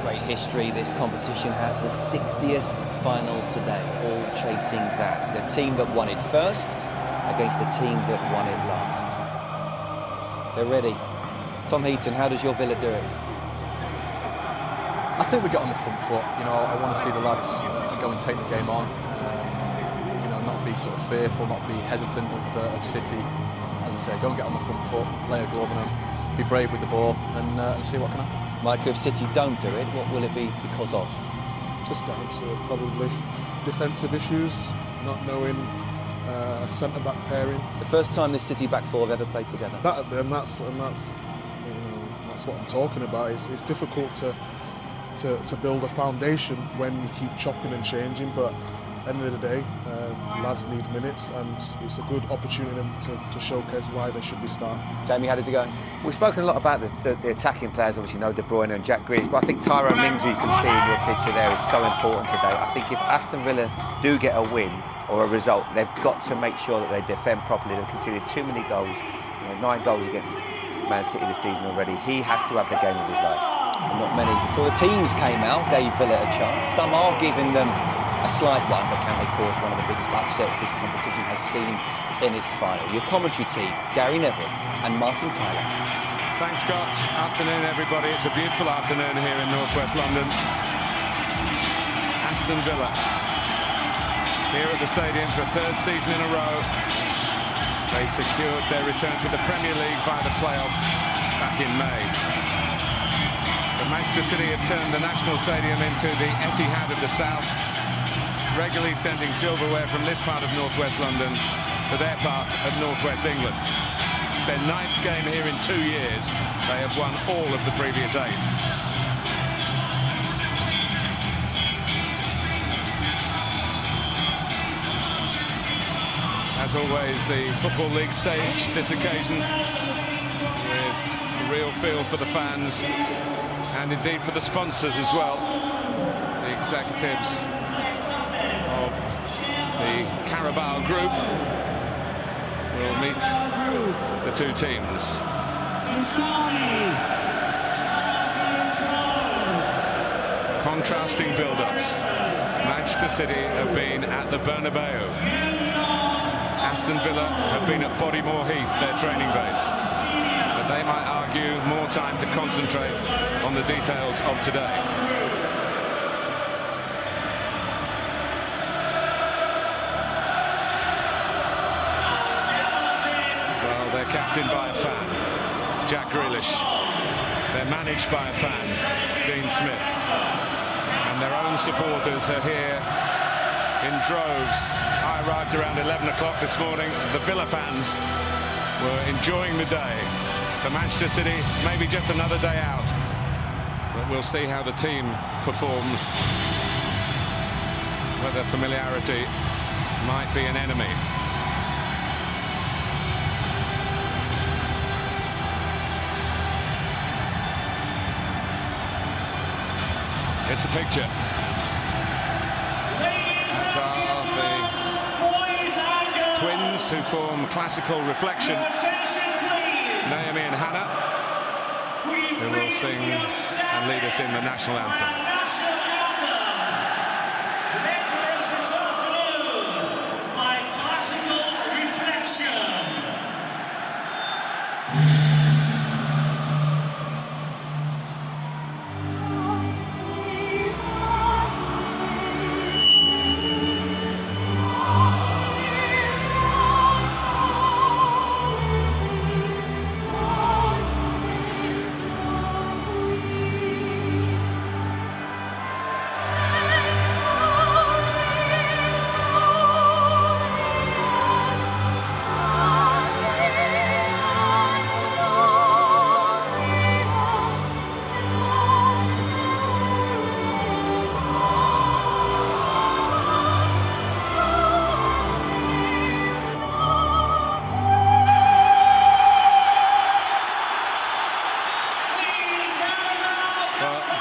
Great history this competition has. The 60th final today, all chasing that. The team that won it first against the team that won it last. They're ready. Tom Heaton, how does your Villa do it? I think we get on the front foot. You know, I want to see the lads go and take the game on. You know, not be sort of fearful, not be hesitant of City. As I say, go and get on the front foot, lay a glove on them, be brave with the ball, and see what can happen. Mike, if City don't do it, what will it be because of? Just down to probably defensive issues, not knowing a centre-back pairing. The first time this City back four have ever played together. That's what I'm talking about. It's difficult to build a foundation when you keep chopping and changing, but at the end of the day, lads need minutes, and it's a good opportunity to showcase why they should be starting. Jamie, how does it go? We've spoken a lot about the attacking players, obviously, De Bruyne and Jack Grealish, but I think Tyrone Mings, who you can see in your picture there, is so important today. I think if Aston Villa do get a win or a result, they've got to make sure that they defend properly. They've conceded too many goals, 9 goals against Man City this season already. He has to have the game of his life. And not many before the teams came out gave Villa a chance. Some are giving them a slight one, but can they cause one of the biggest upsets this competition has seen in its final? Your commentary team, Gary Neville and Martin Tyler. Thanks, Scott. Afternoon, everybody. It's a beautiful afternoon here in northwest London. Aston Villa here at the stadium for a 3rd season in a row. They secured their return to the Premier League via the playoff back in May. But Manchester City had turned the National Stadium into the Etihad of the South, regularly sending silverware from this part of northwest London to their part of northwest England. Their 9th game here in 2 years. They have won all of the previous 8. As always, the Football League stage this occasion, with a real feel for the fans and indeed for the sponsors as well. The executives of the Carabao group will meet the 2 teams. Contrasting build-ups. Manchester City have been at the Bernabeu. Aston Villa have been at Bodymore Heath, their training base. But they might argue more time to concentrate on the details of today. Well, they're captained by a fan, Jack Grealish. They're managed by a fan, Dean Smith. And their own supporters are here in droves. I arrived around 11 o'clock this morning. The Villa fans were enjoying the day. For Manchester City, maybe just another day out. But we'll see how the team performs. Whether familiarity might be an enemy. It's a picture. That are the twins who form Classical Reflection, Naomi and Hannah, who will sing and lead us in the national anthem.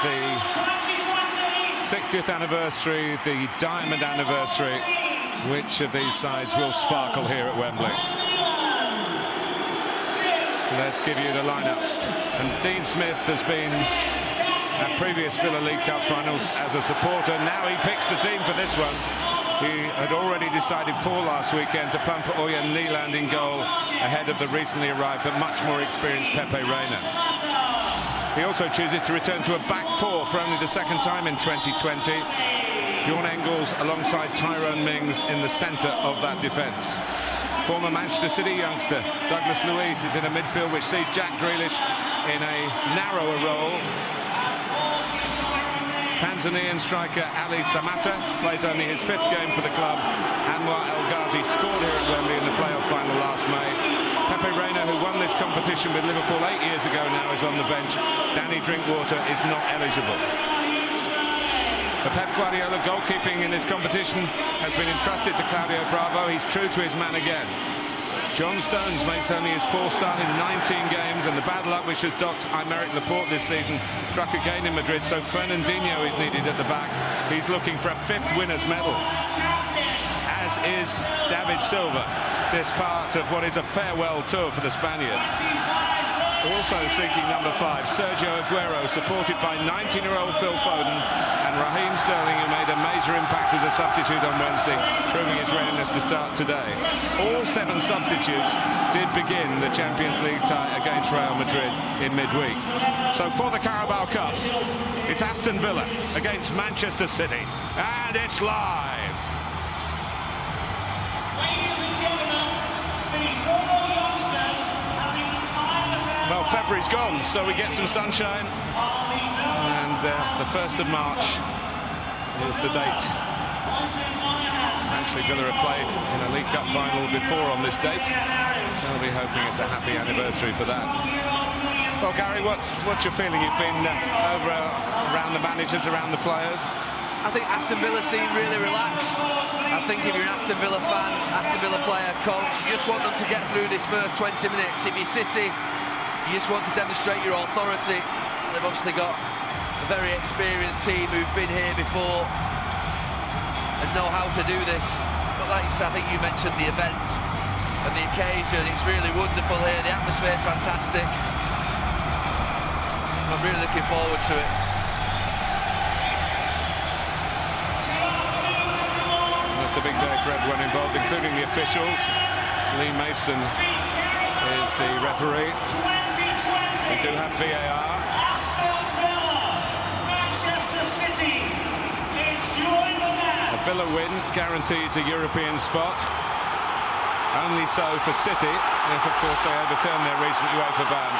The 60th anniversary, the diamond anniversary. Which of these sides will sparkle here at Wembley? Let's give you the lineups. And Dean Smith has been at previous Villa League Cup finals as a supporter. Now he picks the team for this one. He had already decided poor last weekend to plump for Oyen Leland in goal ahead of the recently arrived but much more experienced Pepe Reina. He also chooses to return to a back four for only the second time in 2020. Bjorn Engels alongside Tyrone Mings in the centre of that defence. Former Manchester City youngster Douglas Luiz is in a midfield which sees Jack Grealish in a narrower role. Tanzanian striker Ali Samatta plays only his 5th game for the club. Anwar El Ghazi scored here at Wembley in the playoff final last May. Pepe Reina, who won this competition with Liverpool 8 years ago now, is on the bench. Danny Drinkwater is not eligible. The Pep Guardiola goalkeeping in this competition has been entrusted to Claudio Bravo. He's true to his man again. John Stones makes only his 4th start in 19 games, and the bad luck which has docked Aymeric Laporte this season struck again in Madrid, so Fernandinho is needed at the back. He's looking for a 5th winner's medal, as is David Silva. This part of what is a farewell tour for the Spaniard. Also seeking number 5, Sergio Aguero, supported by 19-year-old Phil Foden and Raheem Sterling, who made a major impact as a substitute on Wednesday, proving his readiness to start today. All 7 substitutes did begin the Champions League tie against Real Madrid in midweek. So for the Carabao Cup, it's Aston Villa against Manchester City, and it's live. Ladies and gentlemen, the former youngsters having the time of their Well, February's gone, so we get some sunshine, and the 1st of March is the date. Actually, Villa have played in a League Cup final before on this date. I'll be hoping it's a happy anniversary for that. Well, Gary, what's your feeling? You've been around the managers, around the players. I think Aston Villa seem really relaxed. I think if you're an Aston Villa fan, Aston Villa player, coach, you just want them to get through this first 20 minutes. If you're City, you just want to demonstrate your authority. They've obviously got a very experienced team who've been here before and know how to do this. But like I think you mentioned the event and the occasion. It's really wonderful here. The atmosphere's fantastic. I'm really looking forward to it. It's a big day for everyone involved, including the officials. Lee Mason is the referee. We do have VAR. Aston Villa, Manchester City, enjoy the match. A Villa win guarantees a European spot. Only so for City, if of course they overturn their recent UEFA ban.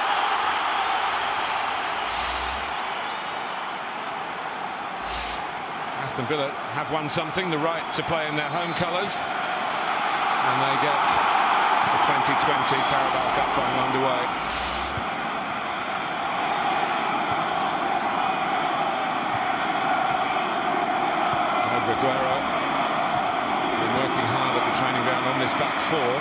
Aston Villa have won something, the right to play in their home colours, and they get the 2020 Carabao Cup final underway. Aguero been working hard at the training ground on this back four.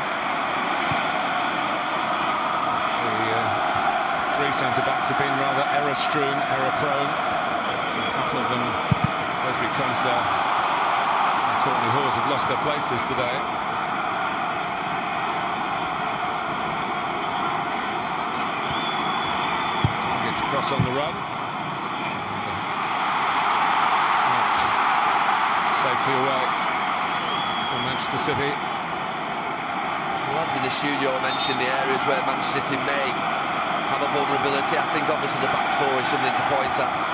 The 3 centre-backs have been rather error-strewn, error-prone. A couple of them, Wesley Konsa and Courtney Hawes, have lost their places today. Target to cross on the run. Not safely away from Manchester City. The lads in the studio mentioned the areas where Manchester City may have a vulnerability. I think obviously the back four is something to point at.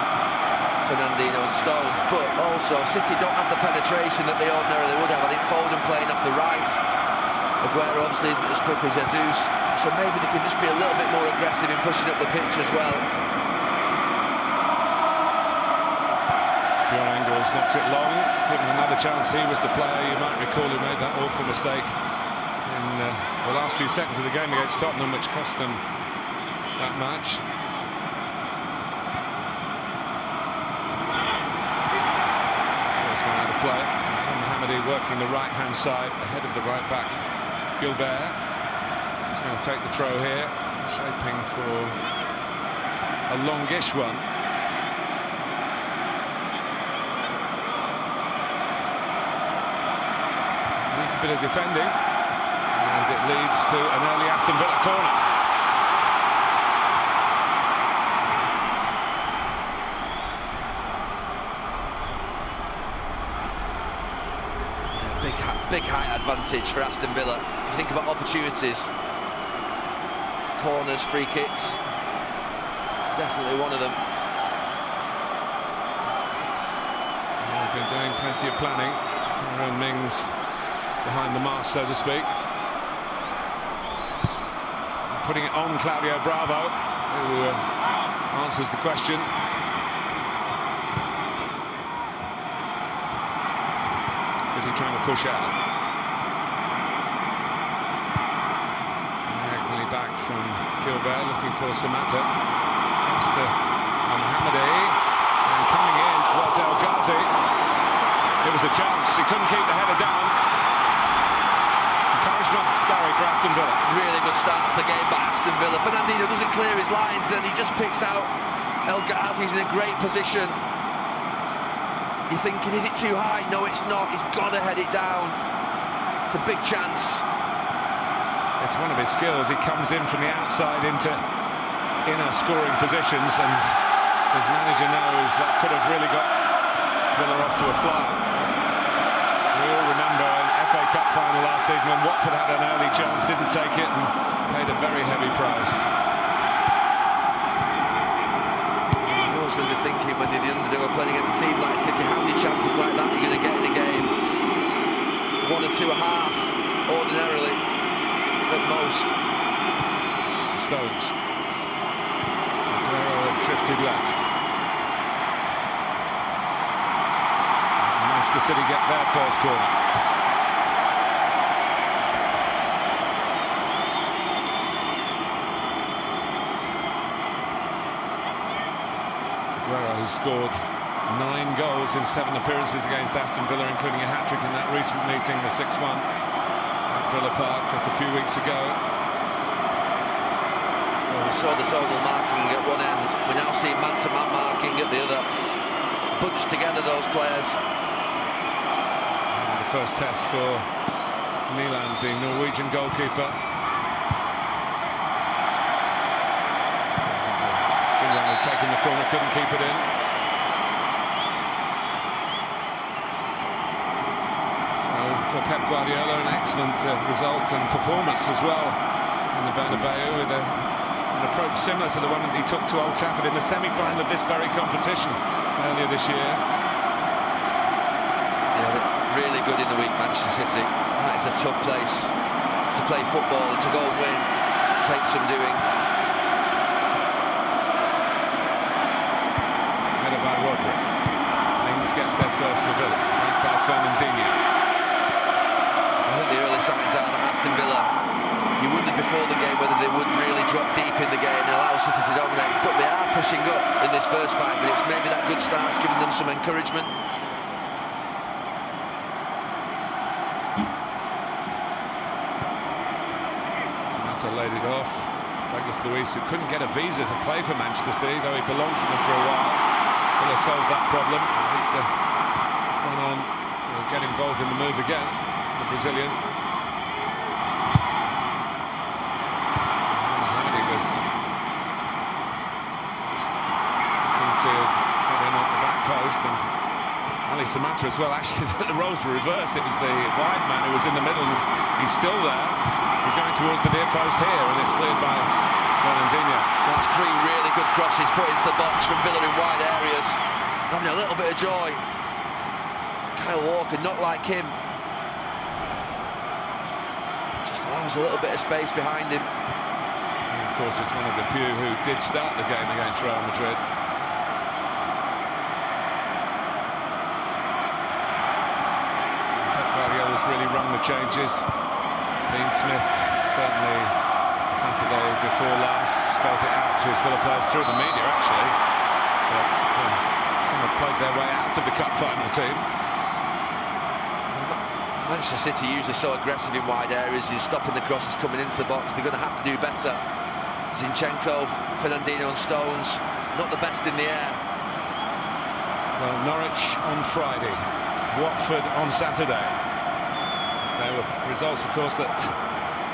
Fernandinho and Stones, but also City don't have the penetration that they ordinarily would have. I think Foden playing off the right. Aguero obviously isn't as quick as Jesus, so maybe they can just be a little bit more aggressive in pushing up the pitch as well. Bjorn Engels knocks it long, given another chance. He was the player, you might recall, who made that awful mistake in the last few seconds of the game against Tottenham, which cost them that match. Play. Mohamedi working the right-hand side ahead of the right-back Gilbert. He's going to take the throw here, shaping for a longish one. Needs a bit of defending, and it leads to an early Aston Villa corner. Big height advantage for Aston Villa. If you think about opportunities, corners, free kicks, definitely one of them. They've been doing plenty of planning. Tyrone Mings behind the mark, so to speak. Putting it on Claudio Bravo, who answers the question. City trying to push out. Diagonally back from Gilbert, looking for Samata. Comes to Mohammadi, and coming in was El Ghazi. It was a chance, he couldn't keep the header down. Encouragement, Gary, for Aston Villa. Really good start to the game by Aston Villa. Fernandinho doesn't clear his lines, then he just picks out El Ghazi, who's in a great position. You're thinking, is it too high? No, it's not. He's got to head it down. It's a big chance. It's one of his skills. He comes in from the outside into inner scoring positions, and his manager knows that could have really got Villa off to a flyer. We all remember an FA Cup final last season when Watford had an early chance, didn't take it, and paid a very heavy price. Going to be thinking when you're the underdog playing against a team like City, how many chances like that are you going to get in a game? 1 or 2 a half, ordinarily, at most. Stones. Aguero had drifted left. Manchester City get their first corner. Aguero, who scored 9 goals in 7 appearances against Aston Villa, including a hat-trick in that recent meeting, the 6-1 at Villa Park just a few weeks ago. Well, we saw the zonal marking at one end. We now see man-to-man marking at the other. Bunched together, those players. And the first test for Milan, the Norwegian goalkeeper. Taking the corner, couldn't keep it in. So for Pep Guardiola, an excellent result and performance as well in the Bernabeu, with an approach similar to the one that he took to Old Trafford in the semi-final of this very competition earlier this year. Yeah, really good in the week, Manchester City. That is a tough place to play football, and to go and win takes some doing. By Rodri. Mings gets their first for Villa, right by Fernandinho. I think the early signs are that Aston Villa, you wondered before the game whether they would really drop deep in the game and allow City to dominate, but they are pushing up in this first 5 minutes. Maybe that good start's giving them some encouragement. Samata laid it off. Douglas Luiz, who couldn't get a visa to play for Manchester City, though he belonged to them for a while. Villa solved that problem. He's gone on to get involved in the move again, the Brazilian. Mohammadi was looking to get in on the back post, and Ali Samata as well. Actually, the roles were reversed. It was the wide man who was in the middle, and he's still there. He's going towards the near post here, and it's cleared by Fernandinho. That's 3 really good crosses put into the box from Villa in wide areas. Having a little bit of joy. Kyle Walker, not like him. Just allows a little bit of space behind him. And of course, it's one of the few who did start the game against Real Madrid. Pep Guardiola's really rung the changes. Dean Smith certainly Saturday before last spelled it out to his Villa players through the media, actually. But some have played their way out of the cup final team. Manchester City usually so aggressive in wide areas. You're stopping the crosses coming into the box. They're going to have to do better. Zinchenko, Fernandinho and Stones, not the best in the air. Well, Norwich on Friday, Watford on Saturday. They were results, of course, that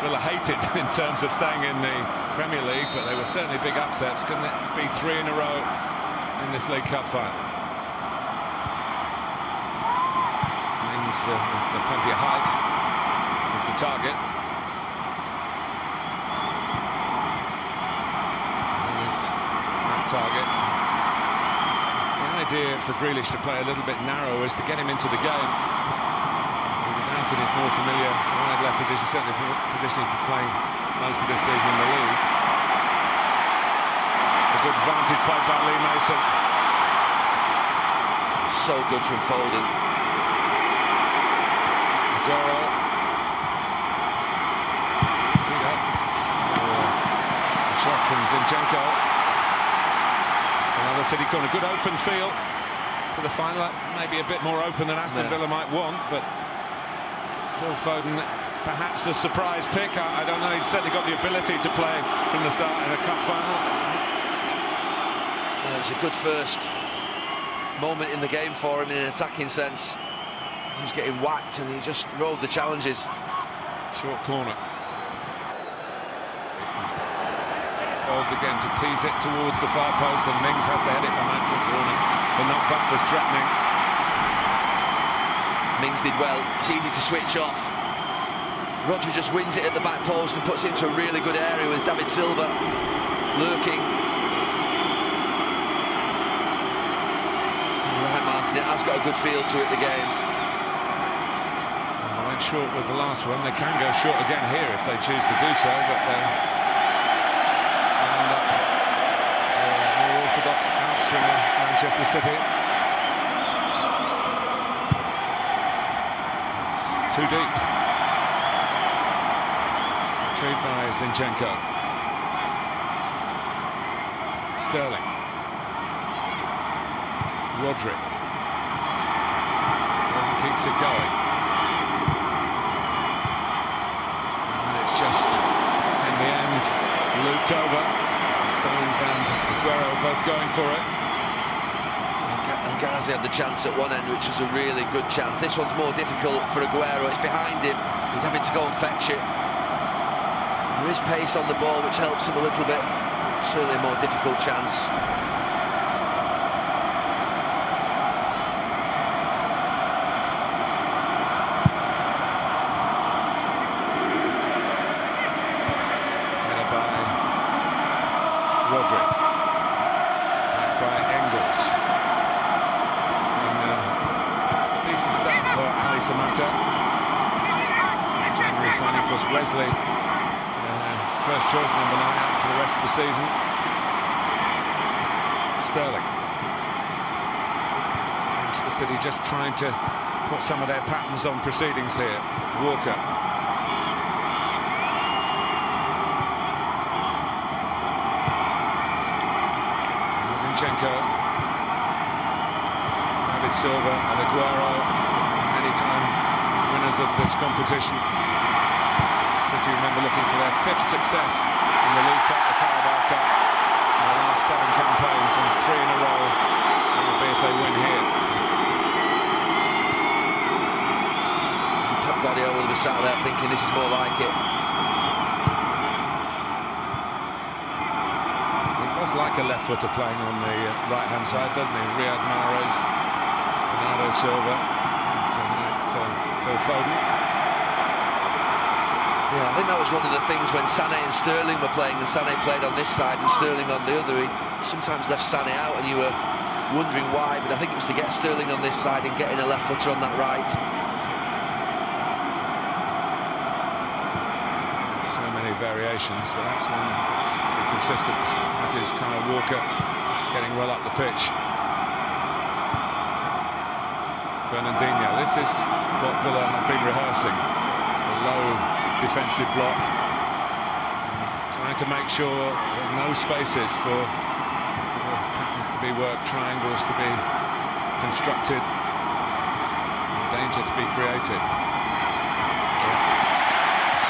Villa hated in terms of staying in the Premier League, but they were certainly big upsets. Couldn't it be 3 in a row in this League Cup final? Mings there's plenty of height as the target. There's that target. The idea for Grealish to play a little bit narrow is to get him into the game. He was out in his more familiar wide left position, certainly the position he's been playing most of this season in the league. It's a good vantage play by Lee Mason. So good from Foden. Aguero. A shot from Zinchenko. It's another City corner. Good open feel for the final. Maybe a bit more open than Aston Villa might want, but Phil Foden, perhaps the surprise pick. I don't know. He's certainly got the ability to play from the start in a cup final. It was a good first moment in the game for him in an attacking sense. He was getting whacked and he just rode the challenges. Short corner. Involved again to tease it towards the far post, and Mings has to head it behind the corner. The knockback was threatening. Mings did well. It's easy to switch off. Rodri just wins it at the back post and puts it into a really good area with David Silva lurking. It has got a good feel to it, the game. Well, they went short with the last one. They can go short again here if they choose to do so, but they end up more orthodox outswinger Manchester City. It's too deep. Retrieved by Zinchenko. Sterling. Rodri. Keeps it going. And it's just, in the end, looped over. Stones and Aguero both going for it. And Ghazi had the chance at one end, which was a really good chance. This one's more difficult for Aguero. It's behind him. He's having to go and fetch it. There is pace on the ball, which helps him a little bit. Certainly a more difficult chance. Rodri. Back by Engels. And decent start for Ali Samata. January signing, of course, Wesley. First choice, number 9, out for the rest of the season. Sterling. Manchester City just trying to put some of their patterns on proceedings here. Walker. Zinchenko, David Silva and Aguero, many-time winners of this competition. City, remember, looking for their 5th success in the League Cup, the Carabao Cup, in the last 7 campaigns, and 3 in a row it will be if they win here. And Pep Guardiola will be sat there thinking this is more like it. Like a left footer playing on the right-hand side, doesn't he? Riyad Mahrez, Bernardo Silva, and Phil Foden. Yeah, I think that was one of the things when Sané and Sterling were playing, and Sané played on this side and Sterling on the other. He sometimes left Sané out and you were wondering why, but I think it was to get Sterling on this side and getting a left footer on that right. So many variations, but that's one that's consistent, as is Kyle Walker getting well up the pitch. Fernandinho, this is what Villa have been rehearsing, a low defensive block, trying to make sure there are no spaces for patterns to be worked, triangles to be constructed, and danger to be created.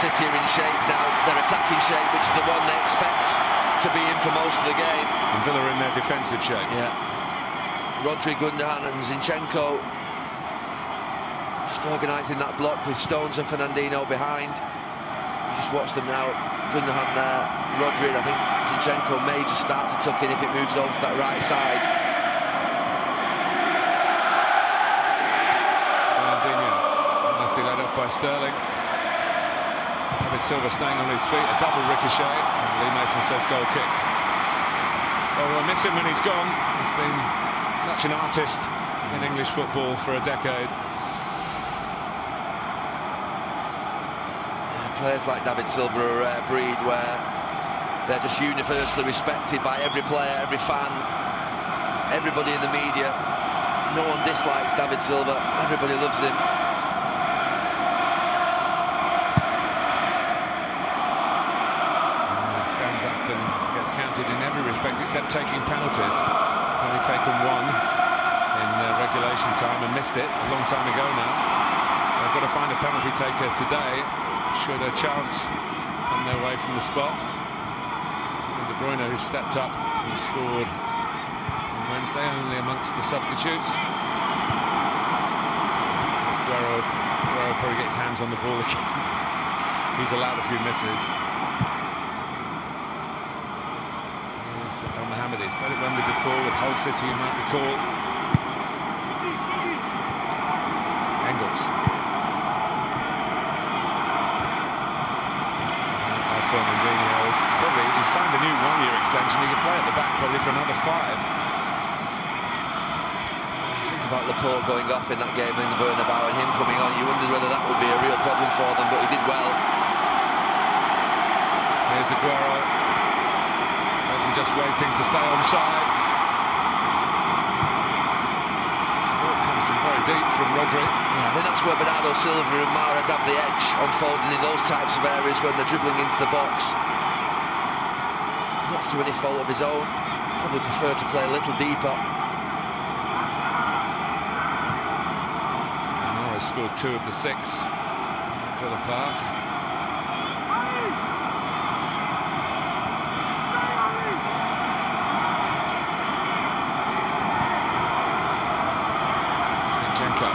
City are in shape now, their attacking shape, which is the one they expect to be in for most of the game. And Villa in their defensive shape. Yeah. Rodri, Gundogan and Zinchenko just organising that block with Stones and Fernandinho behind. You just watch them now, Gundogan there, Rodri, and I think Zinchenko may just start to tuck in if it moves over to that right side. Fernandinho. Nicely led off by Sterling. David Silva staying on his feet, a double ricochet, and Lee Mason says goal kick. Well, we'll miss him when he's gone. He's been such an artist in English football for a decade. Players like David Silva are a rare breed where they're just universally respected by every player, every fan, everybody in the media. No one dislikes David Silva, everybody loves him. He stands up and gets counted in every respect except taking penalties. He's only taken one in regulation time and missed it a long time ago now. They've got to find a penalty taker today should a chance come their way from the spot. And De Bruyne, who stepped up and scored on Wednesday, only amongst the substitutes. Guerrero probably gets hands on the ball again. He's allowed a few misses. Here's El Mohamed. He's played at Wembley before with Hull City, you might recall. Engels. Fernandinho. Probably he signed a new one-year extension. He could play at the back probably for another 5. About Laporte going off in that game in the Bernabeu and him coming on, you wondered whether that would be a real problem for them, but he did well. Here's Aguero. Just waiting to stay onside. Support comes from very deep from Rodri. Yeah, I think that's where Bernardo Silva and Mahrez have the edge, unfolding in those types of areas when they're dribbling into the box. Not through any fault of his own. Probably prefer to play a little deeper. Scored 2 of the 6 at Villa Park. Zinchenko.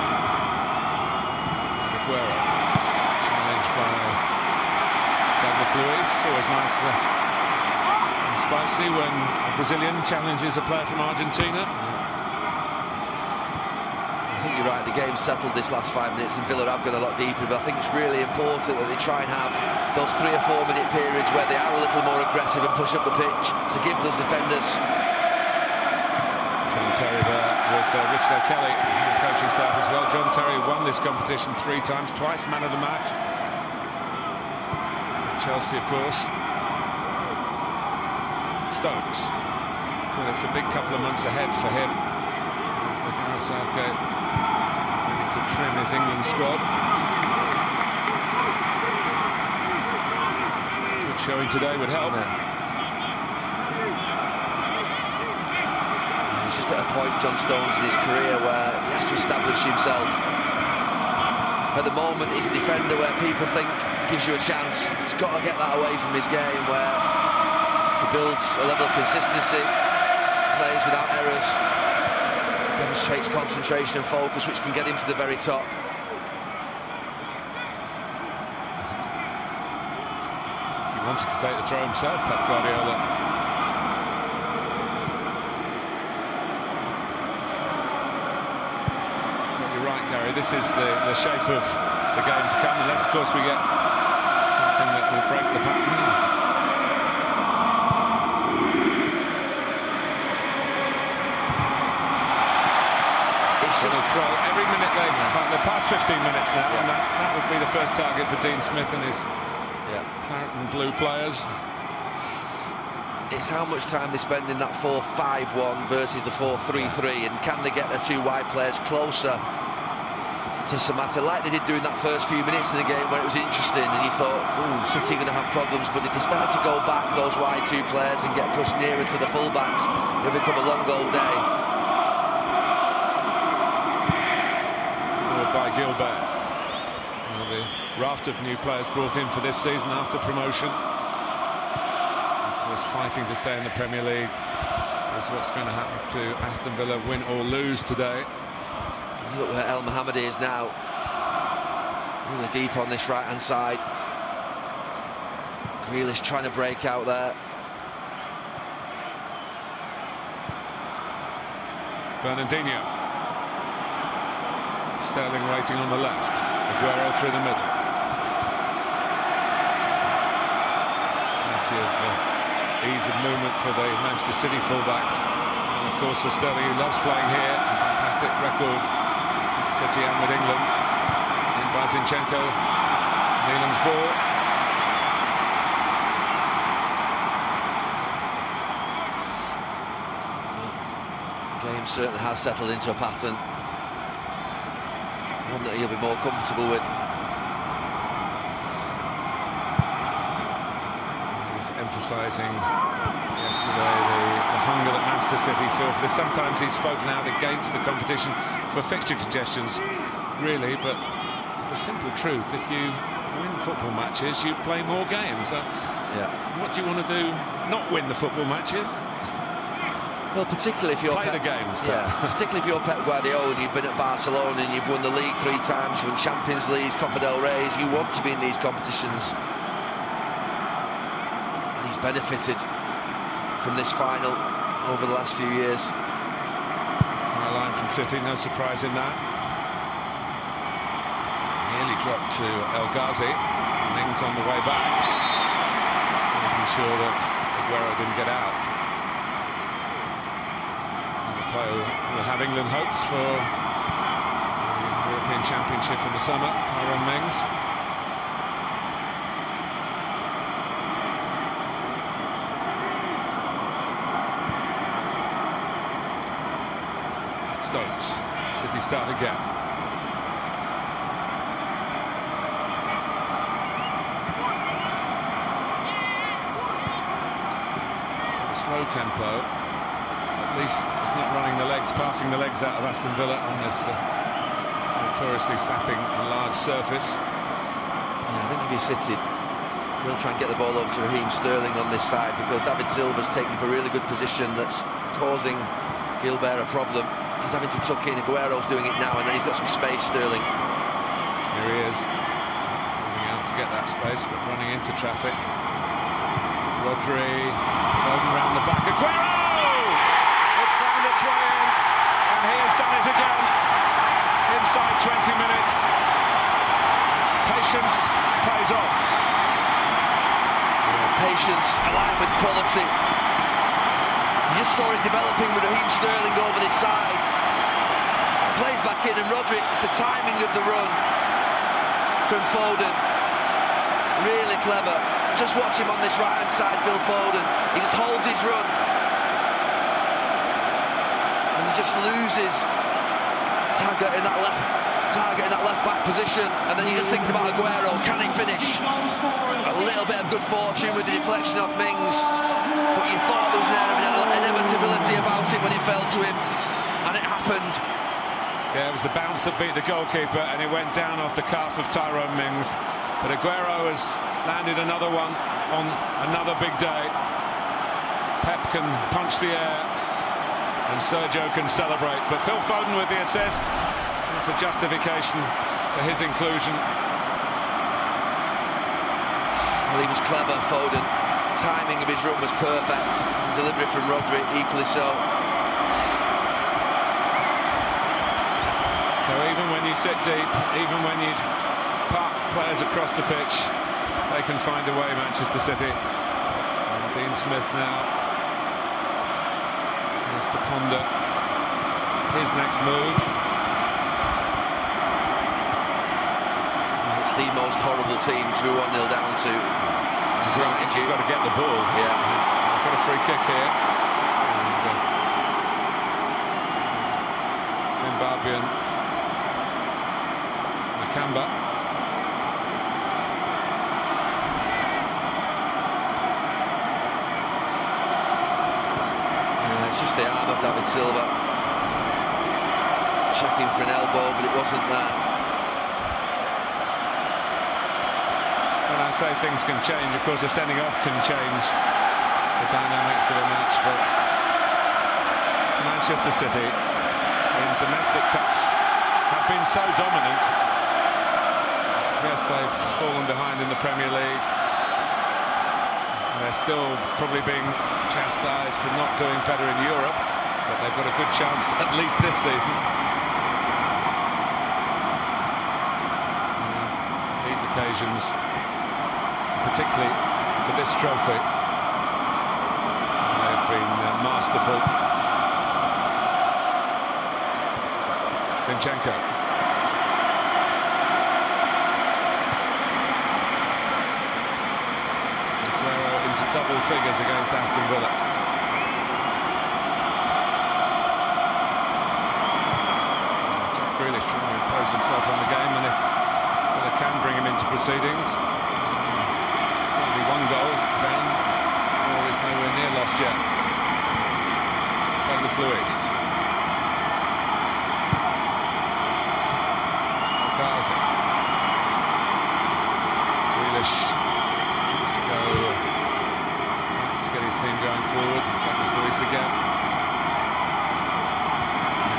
Aguero. Challenged by Douglas Luiz. Always nice and spicy when a Brazilian challenges a player from Argentina. I think you're right, the game's settled this last 5 minutes and Villa have gone a lot deeper, but I think it's really important that they try and have those 3 or 4 minute periods where they are a little more aggressive and push up the pitch to give those defenders. John Terry there with Richard O'Kelly, the coaching staff as well. John Terry won this competition 3 times, twice man of the match. Chelsea, of course. Stones. Well, it's a big couple of months ahead for him. Gareth Southgate to trim his England squad. Good showing today would help. He's just at a point, John Stones, in his career where he has to establish himself. At the moment, he's a defender where people think gives you a chance. He's got to get that away from his game, where he builds a level of consistency, plays without errors, demonstrates concentration and focus, which can get him to the very top. He wanted to take the throw himself, Pep Guardiola. But you're right, Gary, this is the shape of the game to come, unless, of course, we get something that will break the pattern. Throw every minute they're past 15 minutes now, and that would be the first target for Dean Smith and his claret and blue players. It's how much time they spend in that 4-5-1 versus the 4-3-3, and can they get their 2 wide players closer to Samatta, like they did during that first few minutes in the game where it was interesting and you thought, ooh, City are going to have problems, but if they start to go back, those wide 2 players, and get pushed nearer to the full-backs, it'll become a long goal day. By Gilbert. Well, the raft of new players brought in for this season after promotion. Of course, fighting to stay in the Premier League is what's going to happen to Aston Villa, win or lose today. Look where El Mohamed is now. Really deep on this right-hand side. Grealish trying to break out there. Fernandinho. Sterling waiting on the left. Aguero through the middle. Plenty of ease of movement for the Manchester City fullbacks. And of course for Sterling, who loves playing here. Fantastic record with City and with England. In by Zinchenko. Milan's ball. Game certainly has settled into a pattern, one that he'll be more comfortable with. He's emphasising yesterday the hunger that Manchester City feel for this. Sometimes he's spoken out against the competition for fixture congestions, really, but it's a simple truth. If you win football matches, you play more games. Yeah. What do you want to do? Not win the football matches? Well, particularly if you're Play the games. Yeah, particularly if you're Pep Guardiola, you've been at Barcelona and you've won the league 3 times, you've won Champions League, Copa del Rey, you want to be in these competitions. And he's benefited from this final over the last few years. High line from City, no surprise in that. Nearly dropped to El Ghazi. Mings on the way back, making sure that Aguero didn't get out. Will have England hopes for the European Championship in the summer. Tyrone Mings. Stokes. City start again. A slow tempo. At least it's not running the legs, passing the legs out of Aston Villa on this notoriously sapping and large surface. Yeah, I think if you City, we'll try and get the ball over to Raheem Sterling on this side, because David Silva's taking up a really good position that's causing Gilbert a problem. He's having to tuck in. Aguero's doing it now, and then he's got some space, Sterling. Here he is, moving out to get that space, but running into traffic. Rodri, Foden round the back. Aguero! Its way in, and he has done it again inside 20 minutes. Patience pays off. Yeah, patience aligned with quality. You just saw it developing with Raheem Sterling over this side. Plays back in, and Rodri, it's the timing of the run from Foden. Really clever. Just watch him on this right-hand side, Phil Foden. He just holds his run. He just loses target in that left back position, and then you just think about Aguero. Can he finish? A little bit of good fortune with the deflection of Mings, but you thought there was an inevitability about it when it fell to him, and it happened. Yeah, it was the bounce that beat the goalkeeper, and it went down off the calf of Tyrone Mings. But Aguero has landed another one on another big day. Pep can punch the air, and Sergio can celebrate, but Phil Foden with the assist. That's a justification for his inclusion. Well, he was clever, Foden. Timing of his run was perfect. Delivery from Rodri, equally so. So even when you sit deep, even when you park players across the pitch, they can find a way, Manchester City. And Dean Smith now to ponder his next move. It's the most horrible team to be 1-0 down to. You've got to get the ball. Yeah. You've got a free kick here. Zimbabwean Nakamba. It's just the arm of David Silva checking for an elbow, but it wasn't there. When I say things can change, of course, a sending off can change the dynamics of a match, but Manchester City in domestic cups have been so dominant. Yes, they've fallen behind in the Premier League. They're still probably being chastised for not doing better in Europe, but they've got a good chance, at least this season. these occasions, particularly for this trophy. They've been masterful. Zinchenko. Aguero into double figures against Aston Villa. Jack Grealish trying to impose himself on the game, and if Villa can bring him into proceedings, certainly one goal down, all is nowhere near lost yet. Douglas Luiz. Grealish needs to go to get his team going forward. Douglas Luiz again.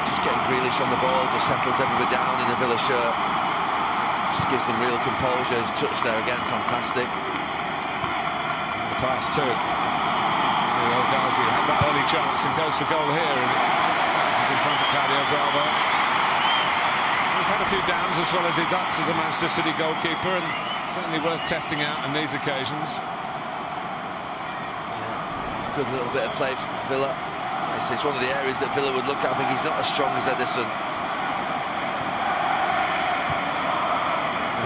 Just getting Grealish on the ball, just settles everybody down in the Villa shirt. Just gives them real composure. His touch there again, fantastic. The pass too. So El Ghazi had that early chance and goes for goal here, and it just slices in front of Claudio Bravo. He's had a few downs as well as his ups as a Manchester City goalkeeper, and certainly worth testing out on these occasions. Yeah. Good little bit of play for Villa. It's one of the areas that Villa would look at. I think he's not as strong as Edison.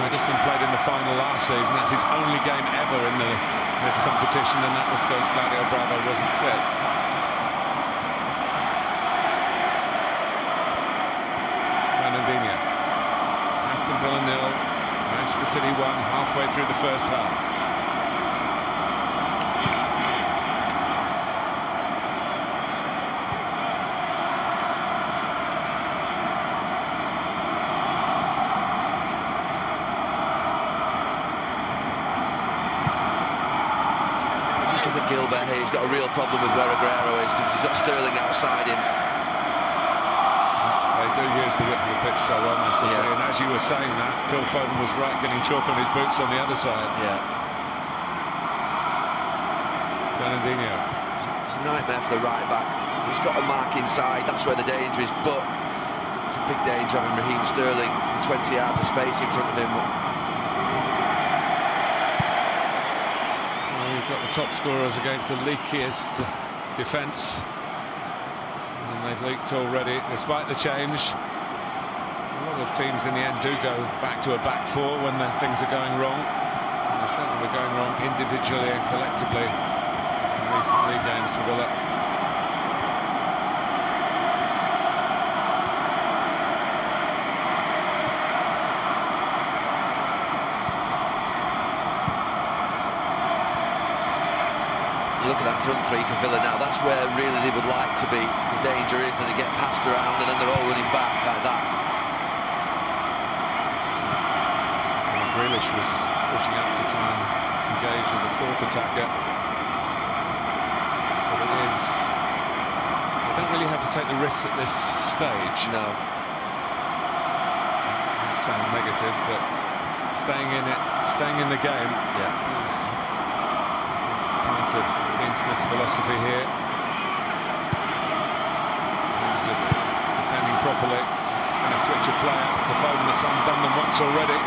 Edison played in the final last season. That's his only game ever in this competition, and that was because Claudio Bravo wasn't fit. Aston Villa 0, Manchester City 1, halfway through the first half. Just look at Gilbert here. He's got a real problem with where Aguero is because he's got Sterling outside him. They do use the width of the pitch so well, Manchester City, and as you were saying that, Phil Foden was right, getting chalk on his boots on the other side. Yeah. Fernandinho. It's a nightmare for the right back. He's got a mark inside, that's where the danger is, but it's a big danger having Raheem Sterling with 20 yards of space in front of him. Well, we've got the top scorers against the leakiest defence. They've leaked already, despite the change. A lot of teams in the end do go back to a back four when things are going wrong. And they certainly were going wrong individually and collectively in recent league games for Villa. Look at that front three for Villa now. That's where really they would like to be. The danger is that they get passed around and then they're all running back like that. And Grealish was pushing up to try and engage as a fourth attacker. But it is... They don't really have to take the risks at this stage. No. Might sound negative, but staying in it, staying in the game is part of Dean Smith's philosophy here in terms of defending properly. It's going to switch a play out to Foden. That's undone them once already,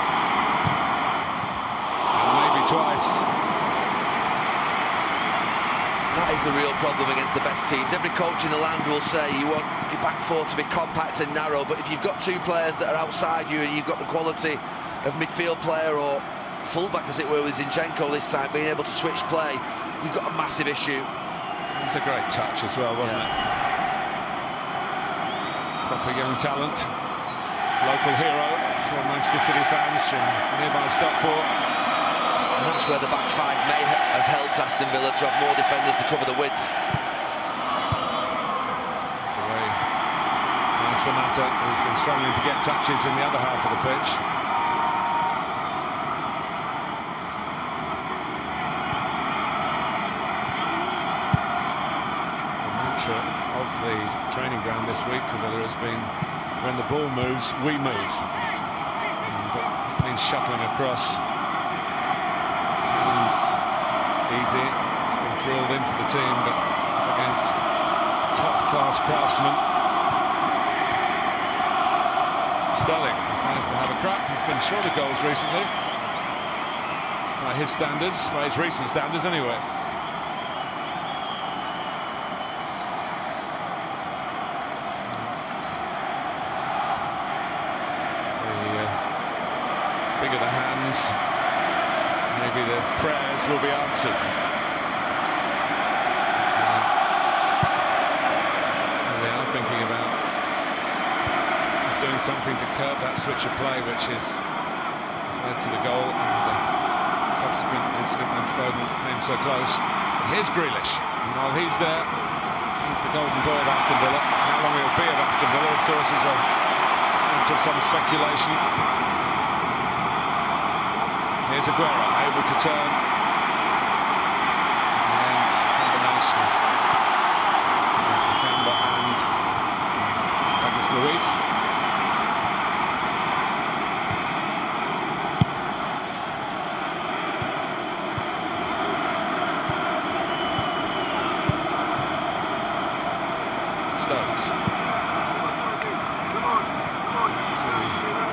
and maybe twice. That is the real problem against the best teams. Every coach in the land will say you want your back four to be compact and narrow, but if you've got two players that are outside you and you've got the quality of midfield player or fullback, as it were, with Zinchenko this time, being able to switch play, you've got a massive issue. It was a great touch as well, wasn't it? Proper young talent, local hero for Manchester City fans from nearby Stockport. And that's where the back five may have helped Aston Villa to have more defenders to cover the width. The way Samata, who's been struggling to get touches in the other half of the pitch. Of the training ground this week for Villa has been, when the ball moves, we move. But it means shuttling across. It sounds easy. It's been drilled into the team, but against top-class craftsmen. Sterling decides to have a crack. He's been short of goals recently. by his standards, by his recent standards anyway. The bigger the hands, maybe the prayers will be answered. And they are thinking about just doing something to curb that switch of play, which has led to the goal and the subsequent incident when Foden came so close. But here's Grealish, and while he's there, he's the golden boy of Aston Villa. How long he'll be of Aston Villa, of course, is a matter of some speculation. Here's Aguero, able to turn. And then combination of Kamba and Douglas Luiz. Stones.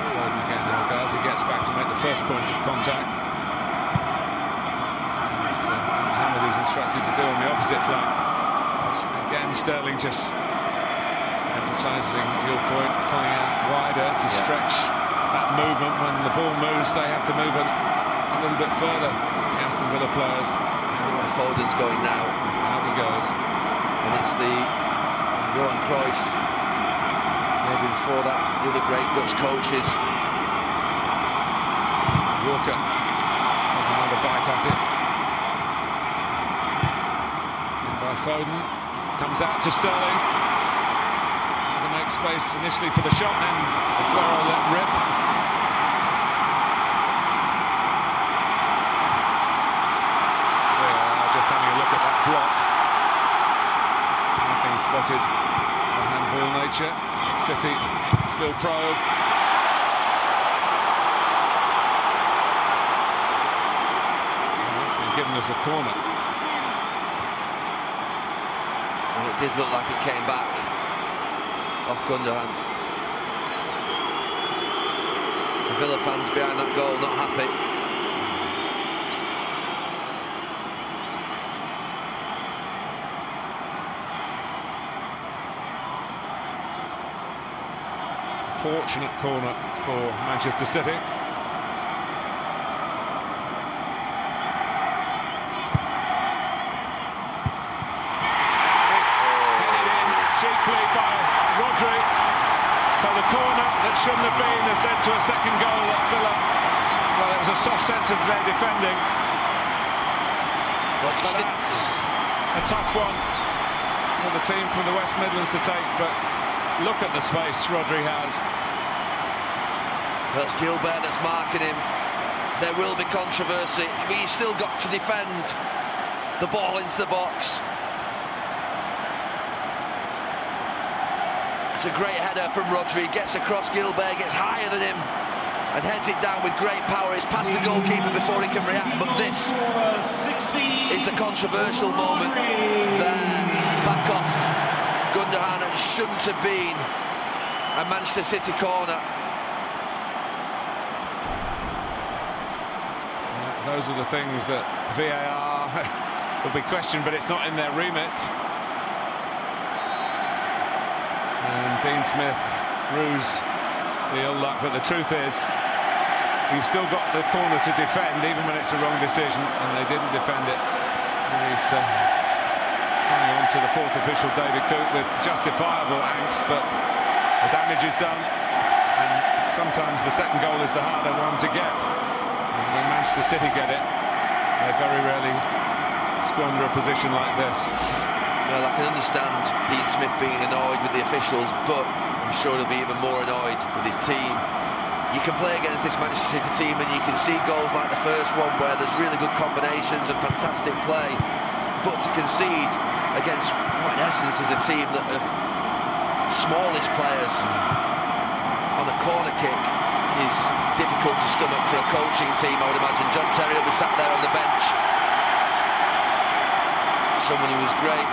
Foden again now, guys. He gets back to make the first point of contact. As Mohamed is instructed to do on the opposite flank. Again, Sterling just emphasising your point, pulling out wider to stretch that movement. When the ball moves, they have to move a little bit further, the Aston Villa players. Foden's going now. Out he goes. And it's the Johan Cruyff, maybe before that, the other great Dutch coaches. Walker has another bite at it. In by Foden, comes out to Sterling. Trying to make space initially for the shot, then Aguero let rip. Just having a look at that block. Nothing spotted on handball nature. City still probe. That's been given as a corner. And it did look like it came back off Gundogan. The Villa fans behind that goal not happy. Fortunate corner for Manchester City. It's headed in cheaply by Rodri. So the corner that shouldn't have been has led to a second goal at Villa. Well, it was a soft sense of their defending. But that's a tough one for the team from the West Midlands to take. But look at the space Rodri has. Well, it's Gilbert that's marking him. There will be controversy, but you've still got to defend the ball into the box. It's a great header from Rodri. Gets across Gilbert, gets higher than him, and heads it down with great power. It's past the goalkeeper before he can react, but this is the controversial moment. There, back off Gundogan. It shouldn't have been a Manchester City corner. Those are the things that VAR will be questioned, but it's not in their remit. And Dean Smith rues the ill luck, but the truth is, you've still got the corner to defend, even when it's a wrong decision, and they didn't defend it. And he's hanging on to the fourth official, David Coote, with justifiable angst, but the damage is done, and sometimes the second goal is the harder one to get. When Manchester City get it, they very rarely squander a position like this. Well, I can understand Dean Smith being annoyed with the officials, but I'm sure he'll be even more annoyed with his team. You can play against this Manchester City team and you can see goals like the first one where there's really good combinations and fantastic play, but to concede against what in essence is a team that have smallish players on a corner kick is difficult to stomach for a coaching team, I would imagine. John Terry will be sat there on the bench. Someone who was great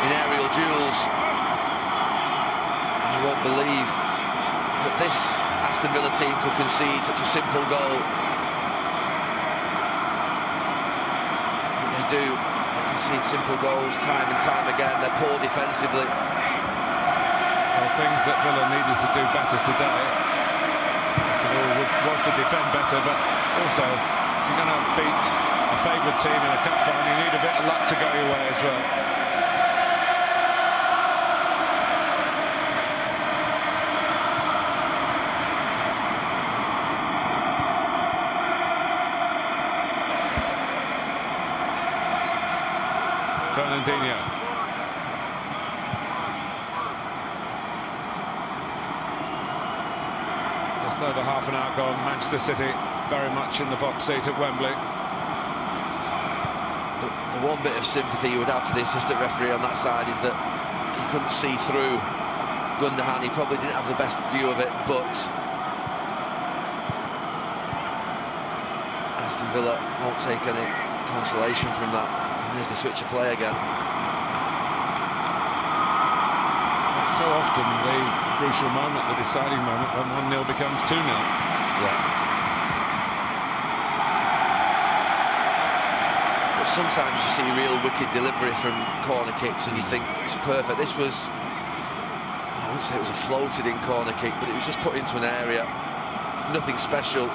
in aerial duels. You won't believe that this Aston Villa team could concede such a simple goal. do. You see simple goals time and time again. They're poor defensively. Well, things that Villa needed to do better today, first of all, was to defend better, but also, if you're going to beat a favoured team in a cup final, you need a bit of luck to go your way as well. Fernandinho. Just over half an hour gone. Manchester City very much in the box seat at Wembley. The one bit of sympathy you would have for the assistant referee on that side is that he couldn't see through Gundogan. He probably didn't have the best view of it, but Aston Villa won't take any consolation from that. And there's the switch of play again. It's so often the crucial moment, the deciding moment, when 1-0 becomes 2-0. Yeah. But sometimes you see real wicked delivery from corner kicks and you think it's perfect. This was, I wouldn't say it was a floated in corner kick, but it was just put into an area. Nothing special.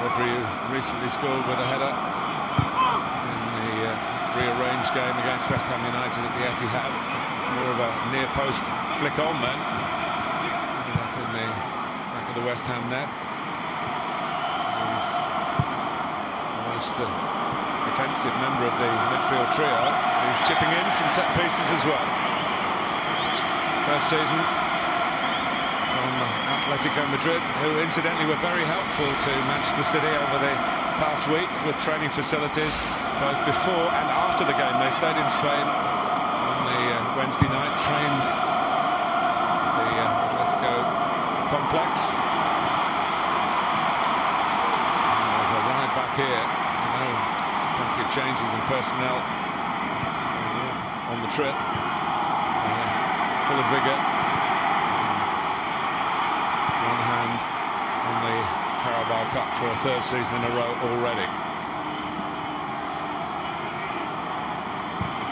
Rodri recently scored with a header in the rearranged game against West Ham United at the Etihad. More of a near post flick on then. Ended up in the back of the West Ham net. He's almost the defensive member of the midfield trio. He's chipping in from set pieces as well. First season from Atletico Madrid, who incidentally were very helpful to Manchester City over the past week with training facilities, both before and after the game. They stayed in Spain on the Wednesday night, trained the Atletico complex. And they've arrived back here. Plenty of changes in personnel on the trip, full of vigour. One hand on the Carabao Cup for a third season in a row already.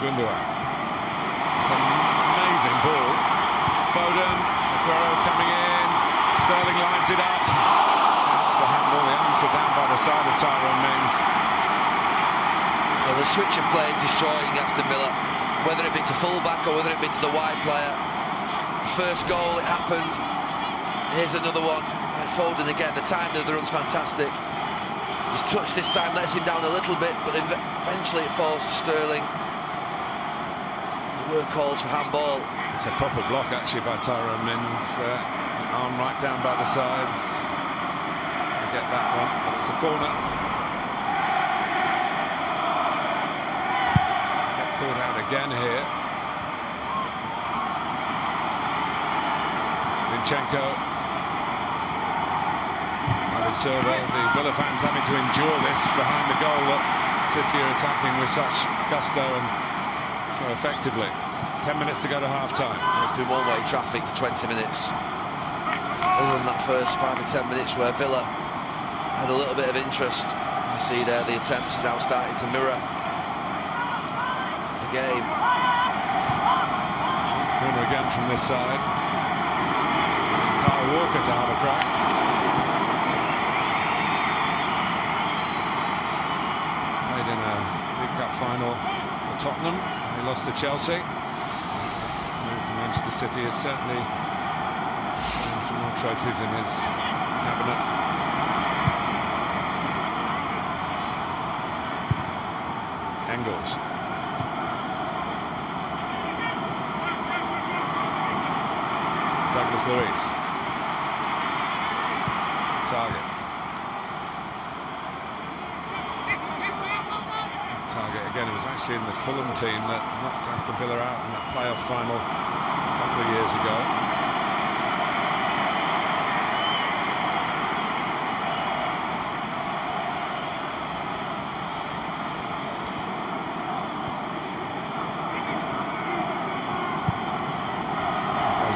Gundogan. It's an amazing ball. Foden, Aguero coming in. Sterling lines it up. Chance the handball. The arms were down by the side of Tyrone Mings. Well, the switch of play is destroying Aston Villa, whether it be to full-back or whether it be to the wide player. First goal, it happened. Here's another one. Foden again, the timing of the run's fantastic. His touch this time lets him down a little bit, but then eventually it falls to Sterling. There were calls for handball. It's a proper block actually by Tyrone Mings there. Arm right down by the side. I get that one, but it's a corner. Get caught out again here. Zinchenko. Silva, the Villa fans having to endure this behind the goal that City are attacking with such gusto and so effectively. 10 minutes to go to half-time. It's been one-way traffic for 20 minutes. Other than that first 5 or 10 minutes where Villa had a little bit of interest. You see there the attempts are now starting to mirror the game. Corner again from this side. Kyle Walker to have a crack. In a League Cup final for Tottenham, he lost to Chelsea. Moved to Manchester City is certainly some more trophies in his cabinet. Engels. Douglas Luiz. Target. Again, it was actually in the Fulham team that knocked Aston Villa out in that playoff final a couple of years ago.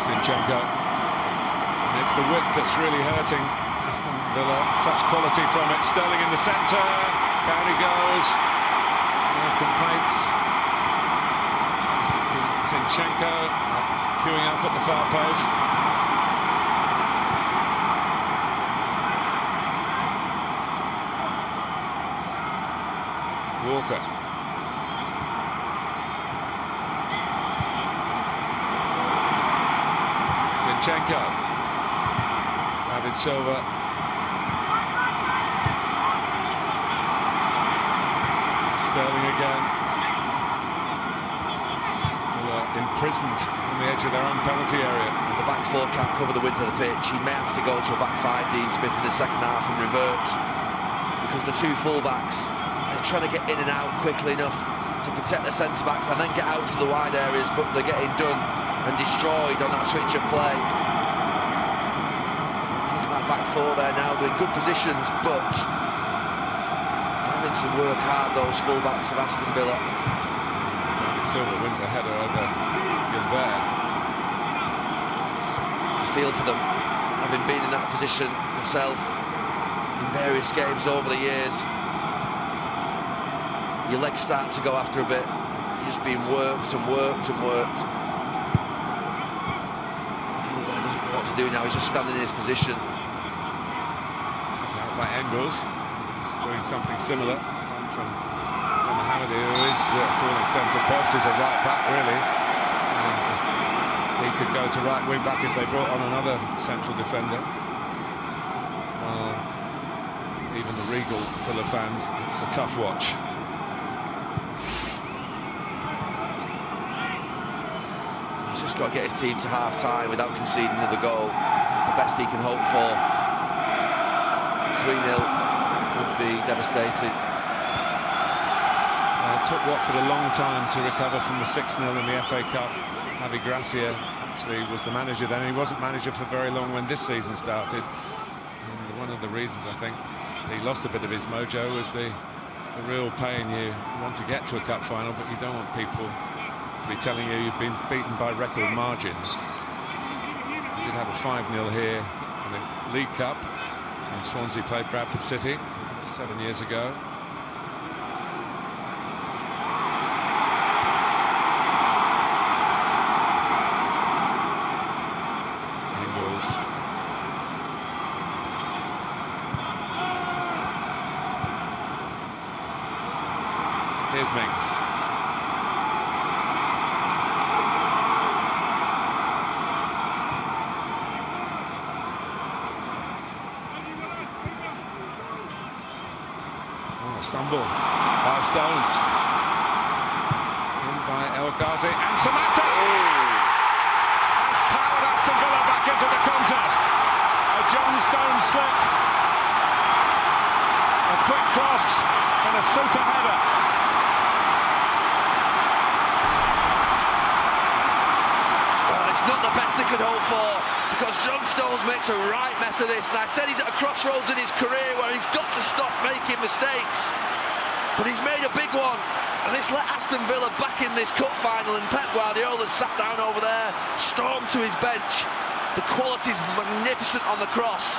Zinchenko. And it's the width that's really hurting Aston Villa, such quality from it. Sterling in the centre, down he goes. No complaints. Zinchenko queuing up at the far post. Walker. Zinchenko. David Silva. Sterling again. Imprisoned on the edge of their own penalty area. The back four can't cover the width of the pitch. He may have to go to a back five, Dean Smith, in the second half and revert, because the two full-backs are trying to get in and out quickly enough to protect the centre-backs and then get out to the wide areas, but they're getting done and destroyed on that switch of play. Look at that back four there now, they're in good positions, but having to work hard, those full-backs of Aston Villa. Silva wins a header over Gilbert. I feel for them, having been in that position myself in various games over the years. Your legs start to go after a bit. You're just being worked and worked and worked. Gilbert doesn't know what to do now, he's just standing in his position. Cut out by Engels, he's doing something similar. From Mohamed, who is, to all intents and purposes, a right back, really. He could go to right wing back if they brought on another central defender. Even the Regal Villa fans, it's a tough watch. He's just got to get his team to half-time without conceding another goal. It's the best he can hope for. 3-0 would be devastating. It took Watford a long time to recover from the 6-0 in the FA Cup. Javi Gracia actually was the manager then. He wasn't manager for very long when this season started. And one of the reasons, I think, he lost a bit of his mojo was the real pain. You want to get to a cup final, but you don't want people to be telling you you've been beaten by record margins. We did have a 5-0 here in the League Cup when Swansea played Bradford City 7 years ago. Here's Mings. Oh, stumble by Stones. In by El Ghazi and Samatta. Has powered Aston Villa back into the contest. A John Stones slip. A quick cross and a super header. Not the best they could hope for, because John Stones makes a right mess of this, and I said he's at a crossroads in his career where he's got to stop making mistakes, but he's made a big one, and it's let Aston Villa back in this cup final, and Pep Guardiola's sat down over there, stormed to his bench. The quality's magnificent on the cross,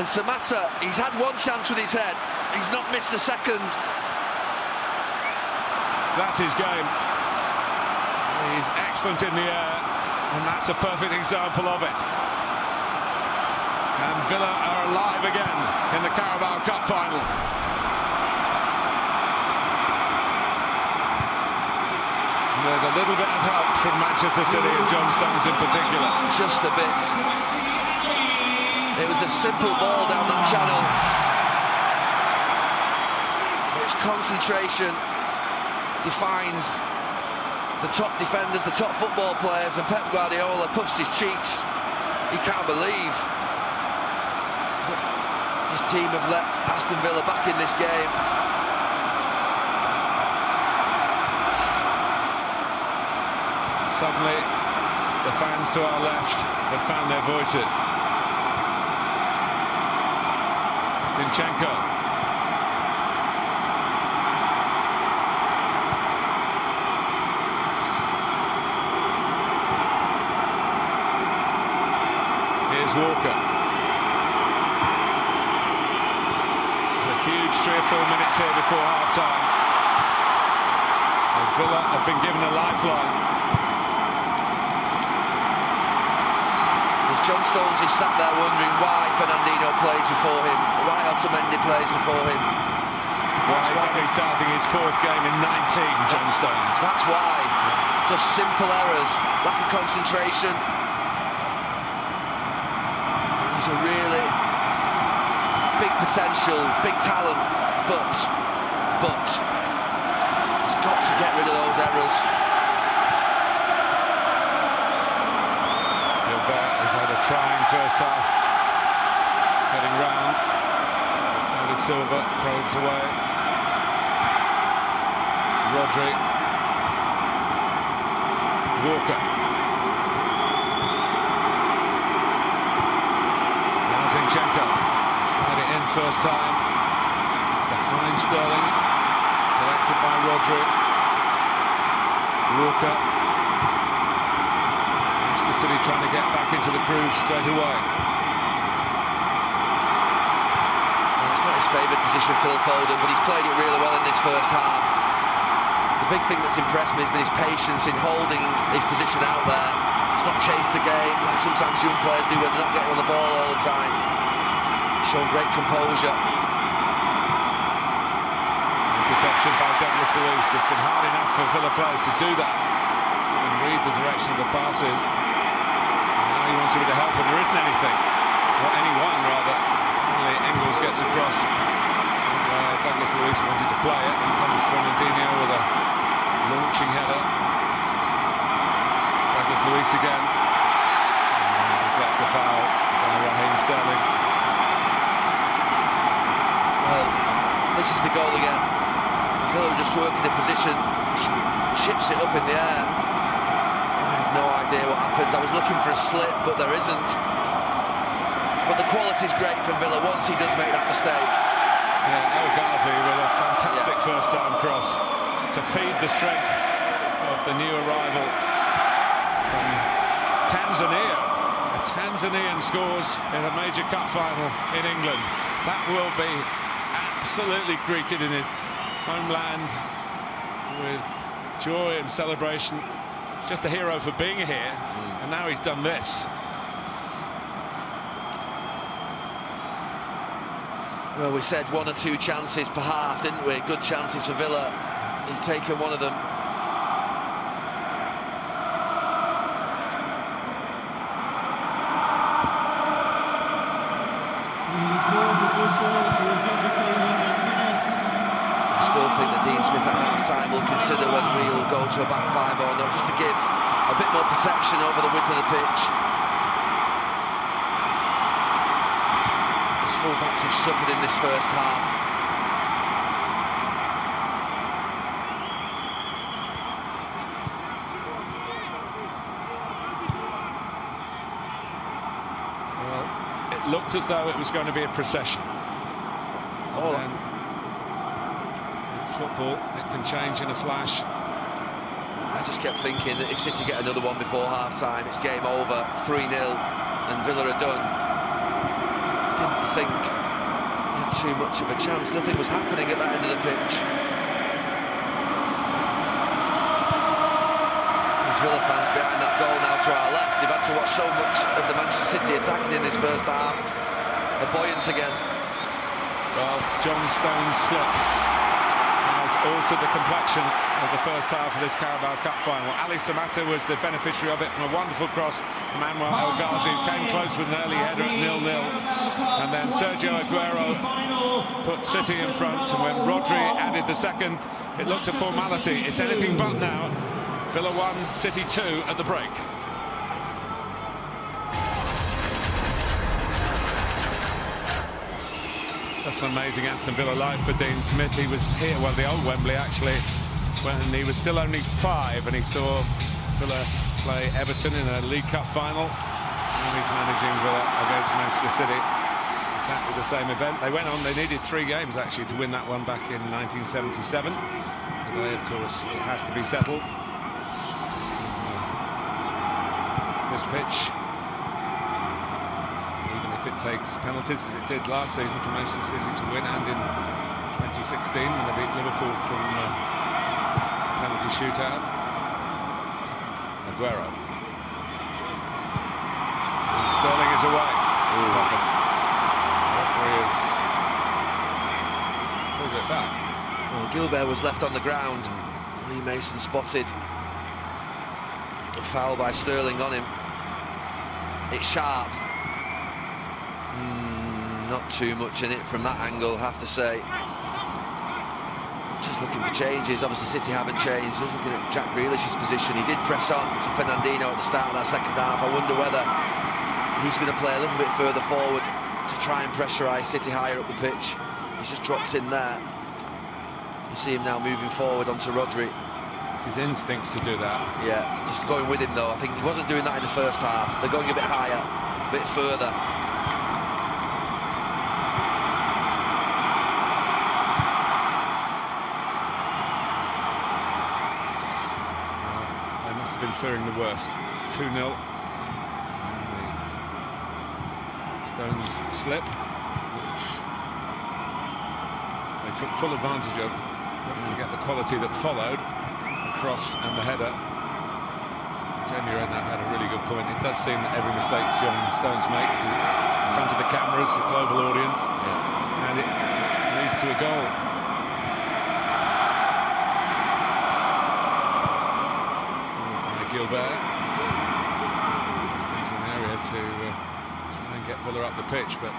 and Samatta, he's had one chance with his head, he's not missed a second. That's his game. He's excellent in the air, and that's a perfect example of it. And Villa are alive again in the Carabao Cup final. With a little bit of help from Manchester City and John Stones in particular. Just a bit. It was a simple ball down that channel. Its concentration defines the top defenders, the top football players, and Pep Guardiola puffs his cheeks. He can't believe that his team have let Aston Villa back in this game. Suddenly, the fans to our left have found their voices. Zinchenko. Walker. needs 3 or 4 minutes here before half-time. And Villa have been given a lifeline. If John Stones is sat there wondering why Fernandinho plays before him, why Otamendi plays before him. He's only starting his 4th game in 19, John Stones. That's why. Just simple errors, lack of concentration. He's a really big potential, big talent, but he's got to get rid of those errors. Gilbert has had a trying first half, heading round. David Silva probes away. Rodri. Walker. Zinchenko. Slide it in first time. It's behind Sterling. Collected by Rodri. Walker. Manchester City trying to get back into the groove straight away. Well, it's not his favourite position, Phil Foden, but he's played it really well in this first half. The big thing that's impressed me has been his patience in holding his position out there. He's not chased the game like sometimes young players do when they're not getting on the ball all the time. Shown great composure. Interception by Douglas Luiz. It's been hard enough for Villa players to do that and read the direction of the passes. And now he wants a bit of help, and there isn't anything, or anyone rather. Finally, Engels gets across. Douglas Luiz wanted to play it, and comes Fernandinho with a launching header. Douglas Luiz again. And he gets the foul by Raheem Sterling. Well, this is the goal again. Villa just working the position, ships it up in the air. I have no idea what happens. I was looking for a slip, but there isn't. But the quality's great from Villa once he does make that mistake. Yeah, El Ghazi with a fantastic first-time cross to feed the strength of the new arrival from Tanzania. A Tanzanian scores in a major cup final in England. That will be absolutely greeted in his homeland with joy and celebration. He's just a hero for being here, and now he's done this. Well, we said 1 or 2 chances per half, didn't we? Good chances for Villa. He's taken one of them. I still think that Dean Smith at half-time will consider whether he'll go to a back 5 or not, just to give a bit more protection over the width of the pitch. His full-backs have suffered in this first half. Well, it looked as though it was going to be a procession. Oh. And it's football, it can change in a flash. I just kept thinking that if City get another one before half-time, it's game over, 3-0, and Villa are done. Didn't think he had too much of a chance. Nothing was happening at that end of the pitch. There's Villa fans behind that goal now to our left. They've had to watch so much of the Manchester City attacking in this first half. They're buoyant again. Well, John Stones' slip has altered the complexion of the first half of this Carabao Cup final. Ali Samatta was the beneficiary of it from a wonderful cross from Manuel El Ghazi, who came close with an early header at 0-0. And then Sergio Aguero put City in front, and when Rodri added the second, it looked a formality. It's anything but now. Villa 1, City 2 at the break. That's an amazing Aston Villa life for Dean Smith. He was here, well, the old Wembley actually, when he was still only 5, and he saw Villa play Everton in a League Cup final. Now he's managing Villa against Manchester City. Exactly the same event. They went on, they needed 3 games actually to win that one back in 1977. Today, of course, it has to be settled. This pitch, even if it takes penalties as it did last season for Manchester City to win, and in 2016 when they beat Liverpool from penalty shootout. Aguero. And Sterling is away. The referee has pulled it back. Well, Gilbert was left on the ground. Lee Mason spotted a foul by Sterling on him. It's sharp. Not too much in it from that angle, have to say. Just looking for changes. Obviously, City haven't changed. Just looking at Jack Grealish's position. He did press on to Fernandinho at the start of that second half. I wonder whether he's going to play a little bit further forward to try and pressurise City higher up the pitch. He's just dropped in there. You see him now moving forward onto Rodri. It's his instincts to do that. Yeah, just going with him though. I think he wasn't doing that in the first half. They're going a bit higher, a bit further. They must have been fearing the worst. 2-0. Stones slip, which they took full advantage of to get the quality that followed. Cross and the header. Jamie Redknapp had a really good point. It does seem that every mistake John Stones makes is in front of the cameras, a global audience, and it leads to a goal. By Gilbert, just into an area to try and get Villa up the pitch, but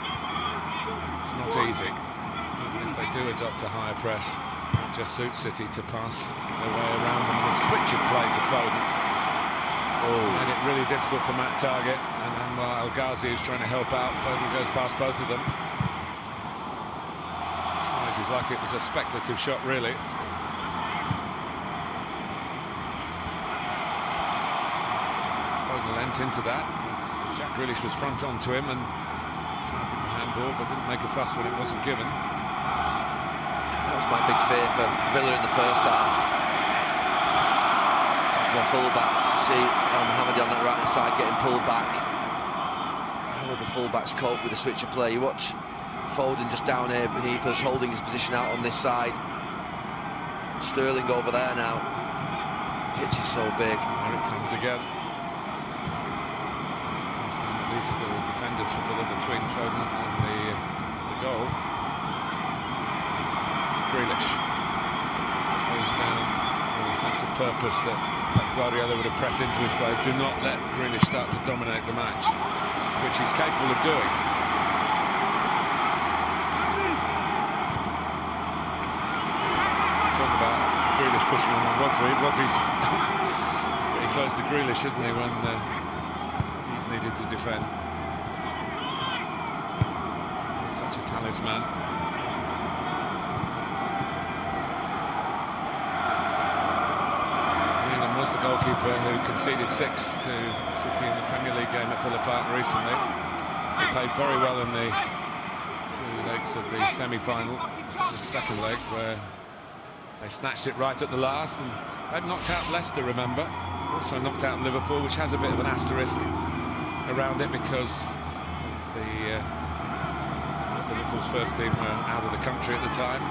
it's not easy. Even if they do adopt a higher press, it just suits City to pass their way around them. The switch of play to Foden made it really difficult for Matt Targett, and then while El Ghazi is trying to help out, Foden goes past both of them. It's like it was a speculative shot, really. Foden lent into that as Jack Grealish was front on to him and shouted the handball, but didn't make a fuss when it wasn't given. That was my big fear for Villa in the first half. As their full-backs, you see Mohamed on that right-hand side getting pulled back. How will the full-backs cope with the switch of play? You watch Foden just down here beneath us, holding his position out on this side. Sterling over there now. The pitch is so big. There it comes again. This time at least there were defenders for Villa between Foden and the goal. Grealish goes down with a sense of purpose that Pep Guardiola would have pressed into his players. Do not let Grealish start to dominate the match, which he's capable of doing. Talk about Grealish pushing on Rodri. Rodri's pretty close to Grealish, isn't he, when he's needed to defend. He's such a talisman. Was the goalkeeper who conceded 6 to City in the Premier League game at Villa Park recently. They played very well in the 2 legs of the semi-final, the second leg, where they snatched it right at the last, and they've knocked out Leicester, remember, also knocked out Liverpool, which has a bit of an asterisk around it because Liverpool's first team were out of the country at the time.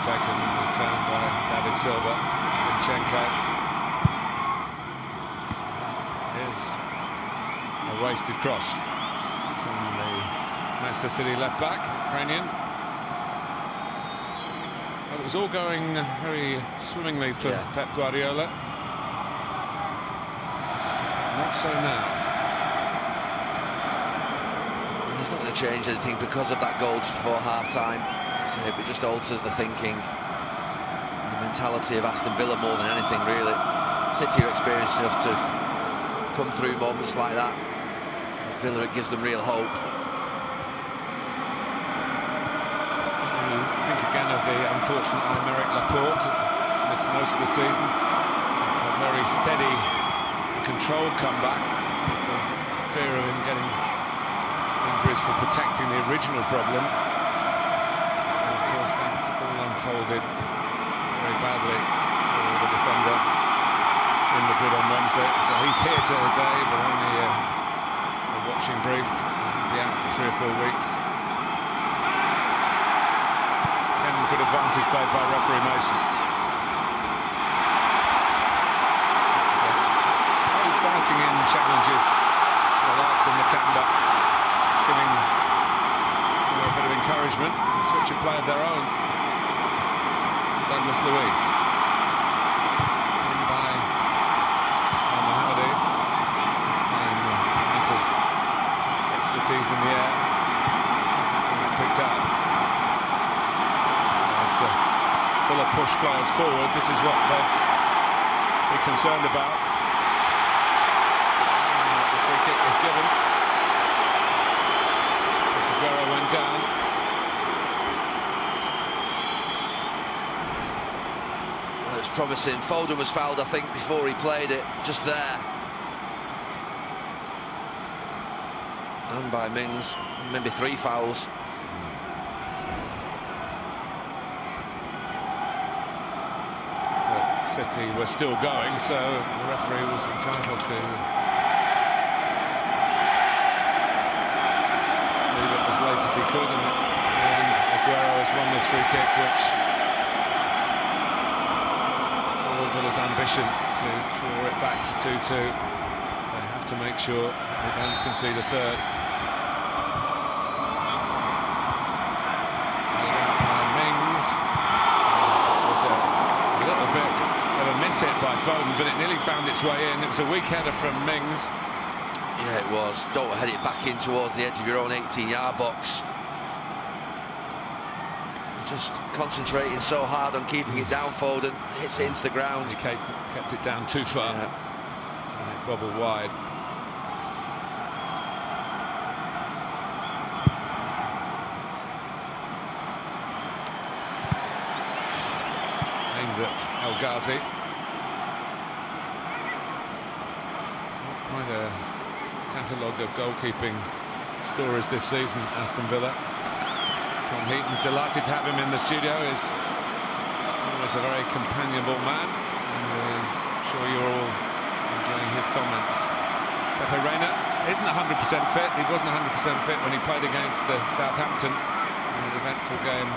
Taken and returned by David Silva. Zinchenko. Here's a wasted cross from the Manchester City left back, Ukrainian. Well, it was all going very swimmingly for Pep Guardiola. Not so now. He's not going to change anything because of that goal just before half-time. It just alters the thinking, the mentality of Aston Villa more than anything, really. City are experienced enough to come through moments like that. Villa, it gives them real hope. You think again of the unfortunate Aymeric Laporte, missed most of the season. A very steady, controlled comeback. The fear of him getting injuries for protecting the original problem. That all unfolded very badly for the defender. in Madrid on Wednesday, so he's here today, but only a watching brief. He'll be out for 3 or 4 weeks. Again, good advantage played by referee Mason. Biting in challenges, the likes of Nakamba, giving a bit of encouragement, a switch of play of their own to Douglas Luiz. In by Al-Mahadi. This time Samantha's expertise in the air hasn't quite picked up. As Villa push players forward, this is what they'll be concerned about. The free kick is given. Aguero went down. Well, it was promising. Foden was fouled, I think, before he played it, just there. And by Mings, maybe 3 fouls. But City were still going, so the referee was entitled to as late as he could, and Aguero has won this free kick, which for Villa's ambition to claw it back to 2-2. They have to make sure they don't concede a third. Mings was a little bit of a miss hit by Foden, but it nearly found its way in. It was a weak header from Mings. Yeah, it was. Don't head it back in towards the edge of your own 18-yard box. Just concentrating so hard on keeping it down, Foden. Hits it into the ground. He kept it down too far. Yeah. And it bobbled wide. It's aimed at El Ghazi. Not quite a catalogue of goalkeeping stories this season, Aston Villa. Tom Heaton, delighted to have him in the studio. He's always a very companionable man, and I'm sure you're all enjoying his comments. Pepe Reina isn't 100% fit. He wasn't 100% fit when he played against Southampton in an eventful game,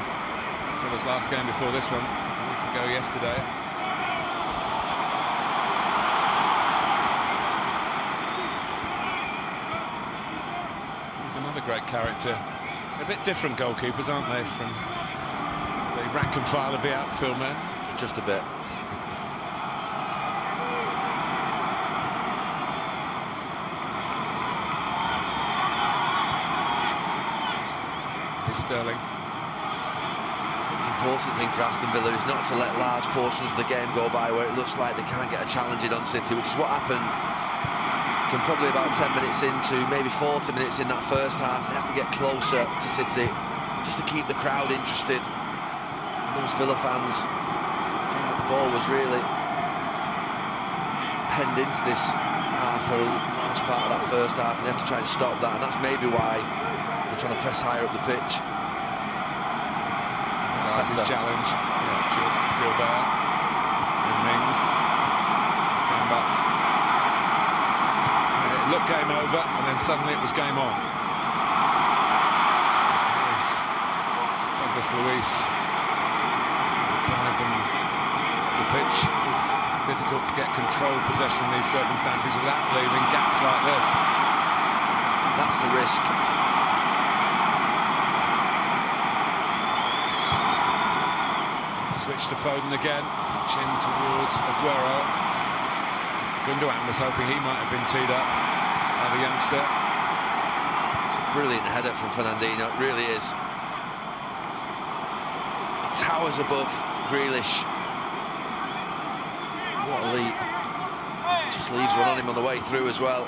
Villa's last game before this one, a week ago yesterday. Another great character. A bit different goalkeepers, aren't they, from the rank and file of the outfield men? Just a bit. Here's Sterling. The important thing for Aston Villa is not to let large portions of the game go by where it looks like they can't get a challenge in on City, which is what happened from probably about 10 minutes into maybe 40 minutes in that first half. They have to get closer to City just to keep the crowd interested. And those Villa fans, I think the ball was really penned into this half for a large part of that first half, and they have to try and stop that, and that's maybe why they're trying to press higher up the pitch. That's his challenge. Yeah, Gilbert and Mings. Came back. Looked game over, and then suddenly it was game on. There's Douglas Luiz drive them up the pitch. It's difficult to get controlled possession in these circumstances without leaving gaps like this. That's the risk. Switch to Foden again, touching towards Aguero. Gundogan was hoping he might have been teed up by the youngster. It's a brilliant header from Fernandinho, it really is. He towers above Grealish. What a leap. Just leaves one on him on the way through as well.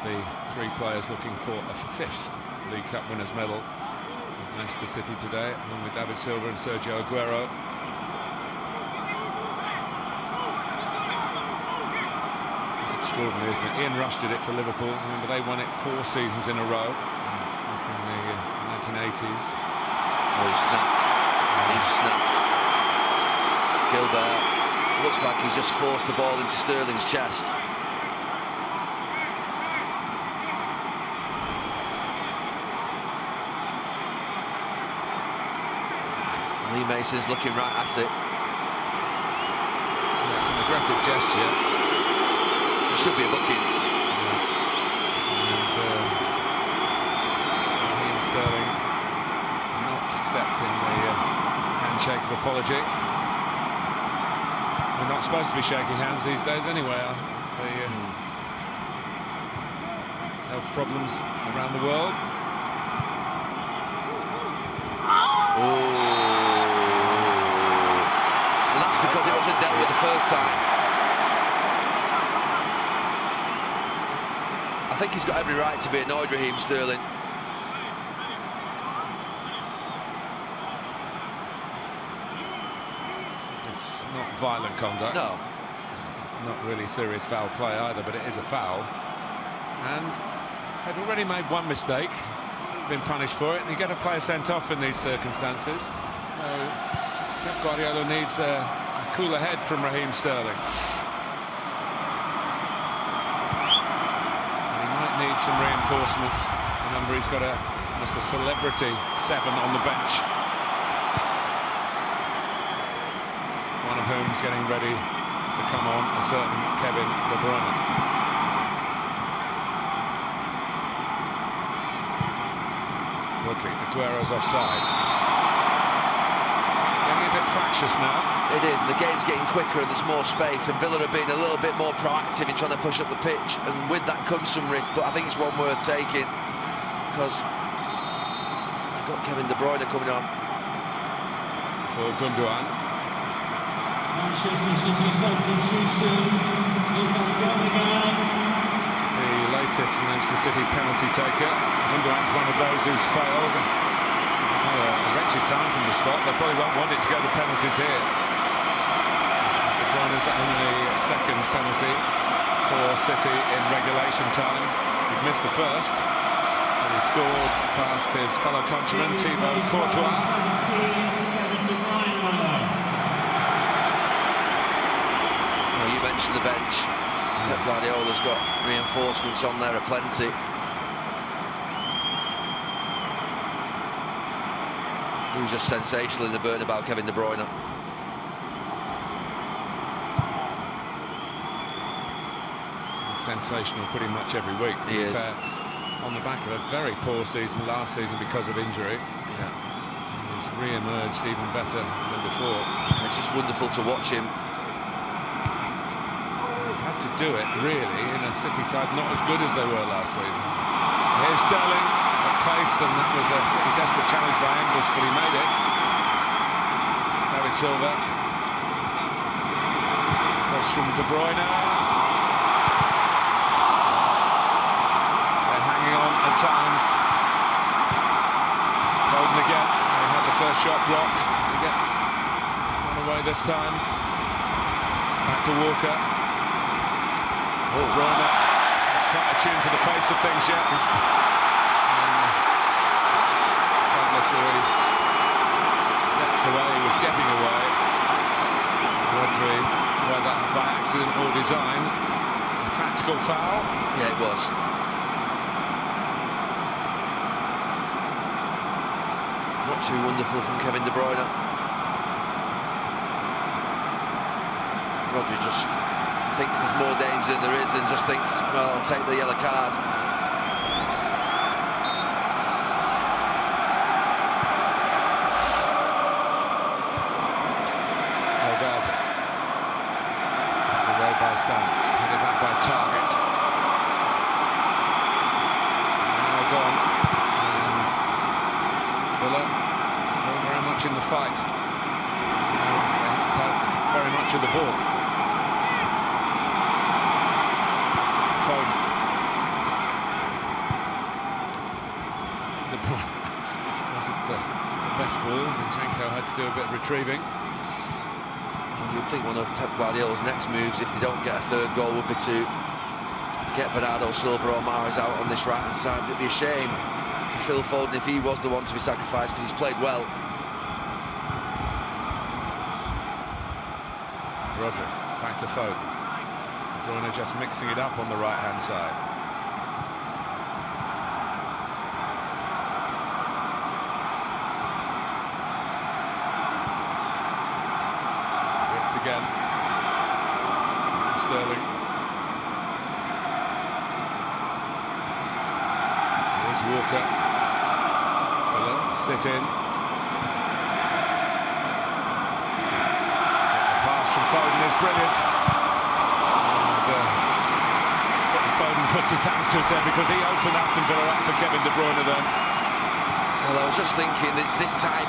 The 3 players looking for a 5th League Cup winners' medal with Manchester City today, along with David Silva and Sergio Aguero. There's a extraordinary, isn't it? Ian Rush did it for Liverpool. Remember, they won it 4 seasons in a row from the 1980s. Oh, he snapped. He snapped. Gilbert looks like he's just forced the ball into Sterling's chest. Lee Mason's looking right at it. That's an aggressive gesture. It should be a booking. And Raheem Sterling not accepting the handshake of apology. We're not supposed to be shaking hands these days anyway. The health problems around the world. And that's because it wasn't dealt with the first time. I think he's got every right to be annoyed, Raheem Sterling. It's not violent conduct. No. It's not really serious foul play either, but it is a foul. And they'd already made one mistake, been punished for it, and you get a player sent off in these circumstances. So Pep Guardiola needs a cooler head from Raheem Sterling. And he might need some reinforcements. Remember, he's got almost a celebrity 7 on the bench. One of whom's getting ready to come on, a certain Kevin De Bruyne. Rodri, Aguero's offside. Getting a bit fractious now. It is, and the game's getting quicker and there's more space, and Villa are being a little bit more proactive in trying to push up the pitch, and with that comes some risk, but I think it's one worth taking, because you've got Kevin De Bruyne coming on. For Gundogan. Manchester City substitution. The latest Manchester City penalty taker. Gundogan's one of those who's failed. They've had a wretched time from the spot. They probably won't want it to go to penalties here. De Bruyne's only the second penalty for City in regulation time. He's missed the first, and he scored past his fellow countryman Thibaut Courtois. Well, you mentioned the bench. Pep Guardiola's got reinforcements on there aplenty. He was just sensational in the Bernabeu, Kevin De Bruyne. Sensational pretty much every week, to be fair. On the back of a very poor season last season because of injury. Yeah. He's re-emerged even better than before. It's just wonderful to watch him. He's had to do it, really, in a City side not as good as they were last season. Here's Sterling at pace, and that was a pretty desperate challenge by Engels, but he made it. David Silva. Cross from De Bruyne. They're hanging on at times. Foden again. They had the first shot blocked. They get one away this time. Back to Walker. Oh, Bruyne, not quite attuned to the pace of things yet. Douglas Luiz gets away, he was getting away. Rodri, whether by accident or design, a tactical foul. Yeah, it was. Not too wonderful from Kevin De Bruyne. Rodri just thinks there's more danger than there is and just thinks, well, I'll take the yellow card. El Gaza. Away by Stamps, headed back by Target. Now gone. And Villa still very much in the fight. They haven't had very much of the ball. Wasn't the best balls, and Zinchenko had to do a bit of retrieving. You'd think one of Pep Guardiola's next moves, if they don't get a third goal, would be to get Bernardo Silva or Mahrez out on this right-hand side. It'd be a shame for Phil Foden if he was the one to be sacrificed, because he's played well. Rodri, back to Foden. De Bruyne just mixing it up on the right-hand side. Ripped again. Sterling. Here's Walker. Villa sit in. From Foden is brilliant, and Foden puts his hands to his head because he opened Aston Villa up for Kevin De Bruyne then. Well, I was just thinking, it's this type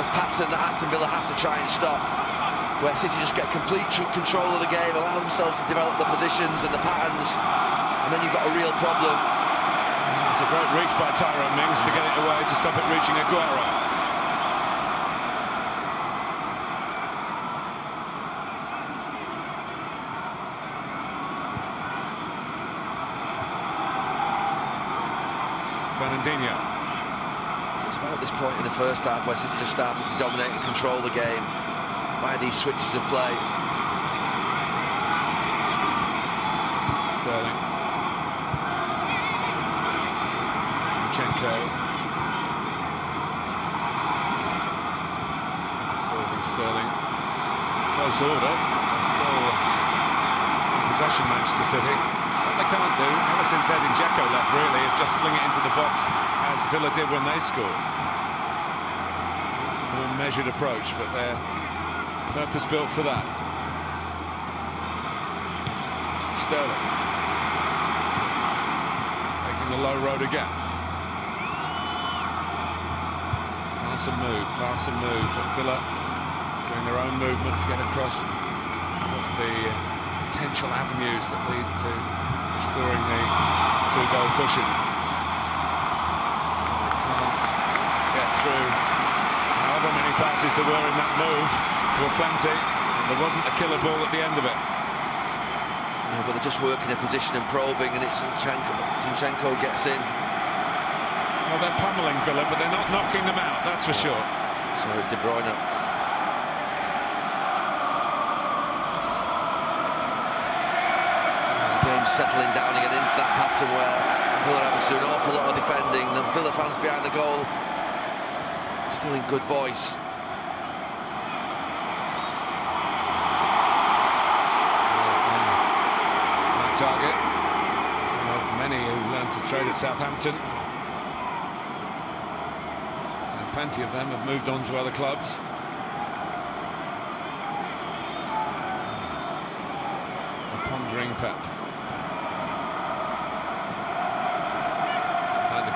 of pattern that Aston Villa have to try and stop, where City just get complete control of the game, allow themselves to develop the positions and the patterns, and then you've got a real problem. It's a great reach by Tyrone Mings to get it away to stop it reaching Aguero. Fernandinho. It's about this point in the first half where City just started to dominate and control the game by these switches of play. Sterling. Zinchenko. Silva and Sterling. Close order. They're still in possession, Manchester City. What they can't do, ever since Edin Dzeko left really, is just sling it into the box as Villa did when they scored. It's a more measured approach, but they're purpose-built for that. Sterling. Taking the low road again. Pass and move. But Villa doing their own movement to get across of the potential avenues that lead to restoring the two-goal cushion. They can't get through. However many passes there were in that move, there were plenty, and there wasn't a killer ball at the end of it. Yeah, but they're just working their position and probing, and it's Zinchenko gets in. Well, they're pummeling Villa, but they're not knocking them out, that's for sure. So it's De Bruyne. Settling down again into that pattern where Villa having to do an awful lot of defending. The Villa fans behind the goal still in good voice. High target. It's one of many who learned to trade at Southampton. And plenty of them have moved on to other clubs. A pondering Pep.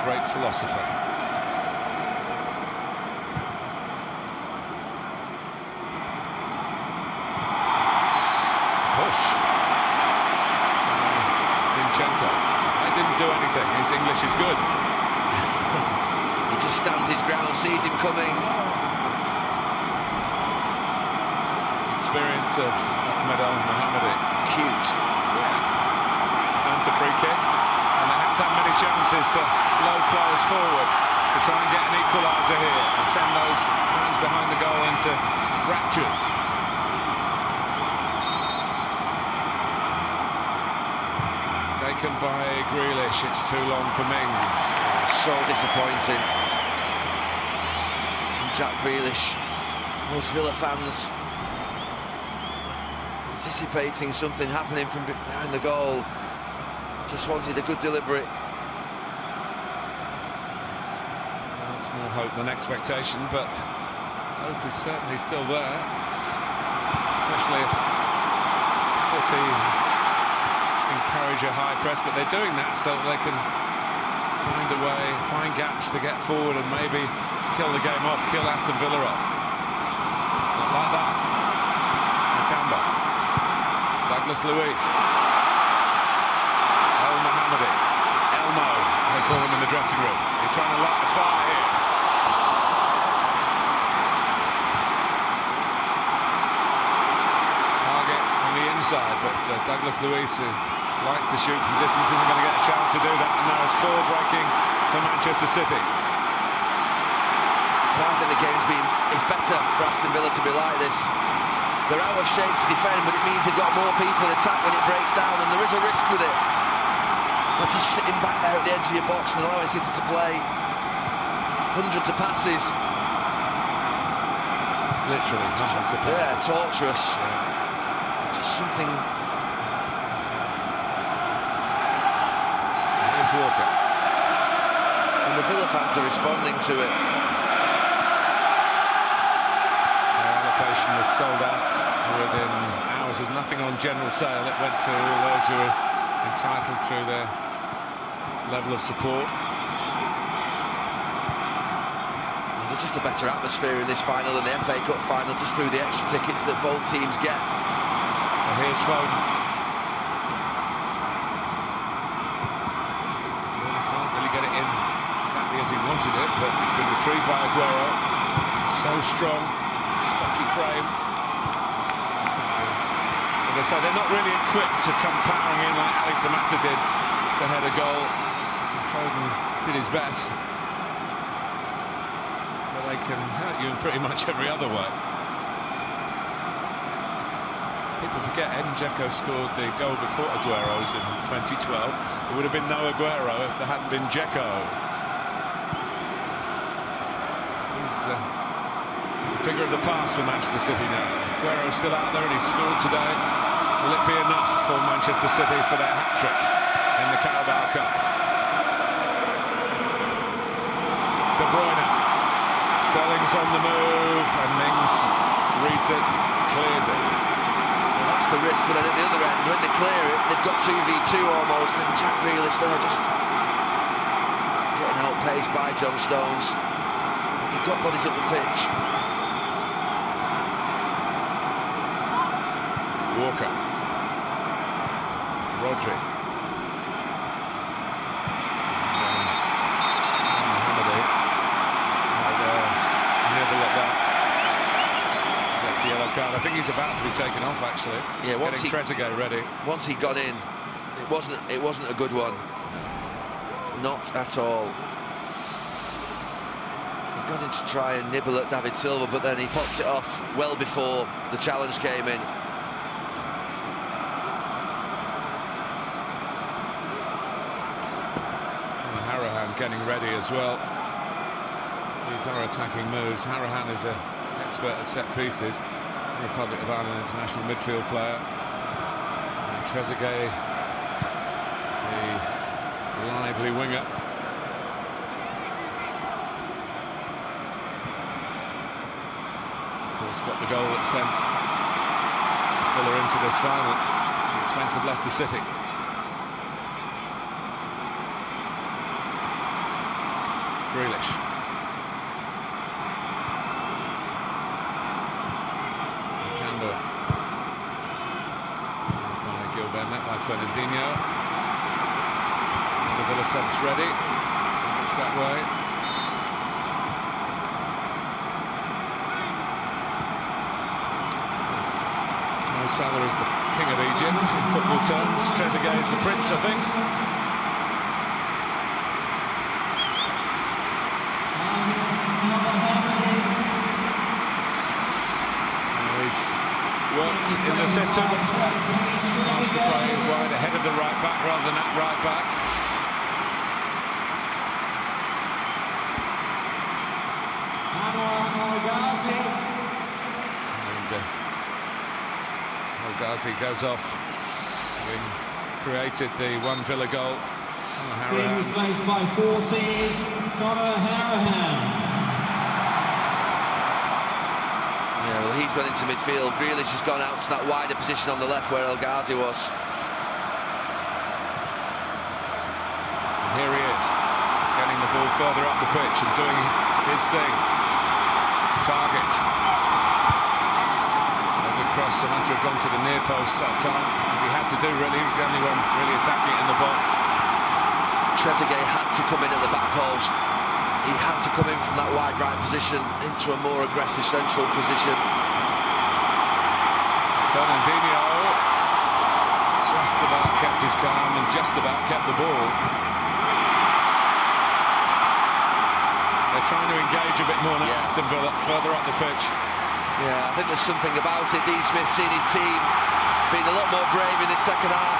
Great philosopher. Push. Zinchenko. He didn't do anything. His English is good. He just stands his ground, sees him coming. Experience of Ahmed El Mohammadi. Cute. Yeah. And to free kick. And they have that many chances to load players forward to try and get an equaliser here and send those fans behind the goal into raptures. Taken by Grealish, it's too long for Mings. So disappointing from Jack Grealish. Most Villa fans anticipating something happening from behind the goal. Just wanted a good delivery. That's more hope than expectation, but hope is certainly still there, especially if City encourage a high press, but they're doing that so that they can find a way, find gaps to get forward and maybe kill the game off, kill Aston Villa off. Not like that. Nakamba. Douglas Luiz. El Mohammadi. Elmo, they call him in the dressing room. He's trying to light a fire here. Target on the inside, but Douglas Luiz, who likes to shoot from distance, isn't going to get a chance to do that. And now it's 4 breaking for Manchester City. I think the is better for Aston Villa to be like this. They're out of shape to defend, but it means they've got more people in attack when it breaks down, and there is a risk with it. Not just sitting back there at the edge of your box and allowing City to play hundreds of passes. Literally hundreds of passes. Yeah, torturous. Just something. Here's Walker. And the Villa fans are responding to it. Their allocation was sold out within hours. There's nothing on general sale. It went to all those who were entitled through their level of support. There's just a better atmosphere in this final than the FA Cup final, just through the extra tickets that both teams get. Well, here's Foden. Really can't really get it in exactly as he wanted it, but it's been retrieved by Aguero. So strong, stocky frame. As I say, they're not really equipped to come powering in like Ali Samatta did to head a goal. Foden did his best, but they can hurt you in pretty much every other way. People forget Edin Dzeko scored the goal before Aguero's in 2012. There would have been no Aguero if there hadn't been Dzeko. He's a figure of the past for Manchester City now. Aguero's still out there and he's scored today. Will it be enough for Manchester City for their hat-trick in the Carabao Cup? De Bruyne. Sterling's on the move and Mings reads it, clears it. Well, that's the risk, but then at the other end, when they clear it, they've got 2v2 almost, and Jack Grealish there just getting outpaced by John Stones. They've got bodies up the pitch. Walker. Rodri. Yellow card. I think he's about to be taken off actually. Yeah, once getting Trezeguet ready. Once he got in, it wasn't a good one. Not at all. He got in to try and nibble at David Silva, but then he popped it off well before the challenge came in. Harahan getting ready as well. These are attacking moves. Harahan is an expert at set pieces. Republic of Ireland international midfield player. And Trezeguet, the lively winger. Of course, got the goal that sent Villa into this final at the expense of Leicester City. Grealish. Met by Fernandinho. The Villa subs ready. Looks that way. Mo Salah is the king of Egypt in football terms. Trezeguet is the prince, I think. He's worked in the system. Wants to play wide ahead of the right back rather than at right back. And El Ghazi goes off, having created the 1 Villa goal. Being replaced by 14, Conor Harahan. Yeah, well, he's gone into midfield. Grealish has gone out to that wider position on the left where El Ghazi was. And here he is, getting the ball further up the pitch and doing his thing. Target. A good cross. Samatta had gone to the near post that time, as he had to do, really. He was the only one really attacking it in the box. Trezeguet had to come in at the back post. He had to come in from that wide right position into a more aggressive central position. Fernandinho just about kept kept his calm and just about kept the ball. They're trying to engage a bit more now, Aston Villa, further up the pitch. Yeah, I think there's something about it. Dean Smith seeing his team being a lot more brave in the second half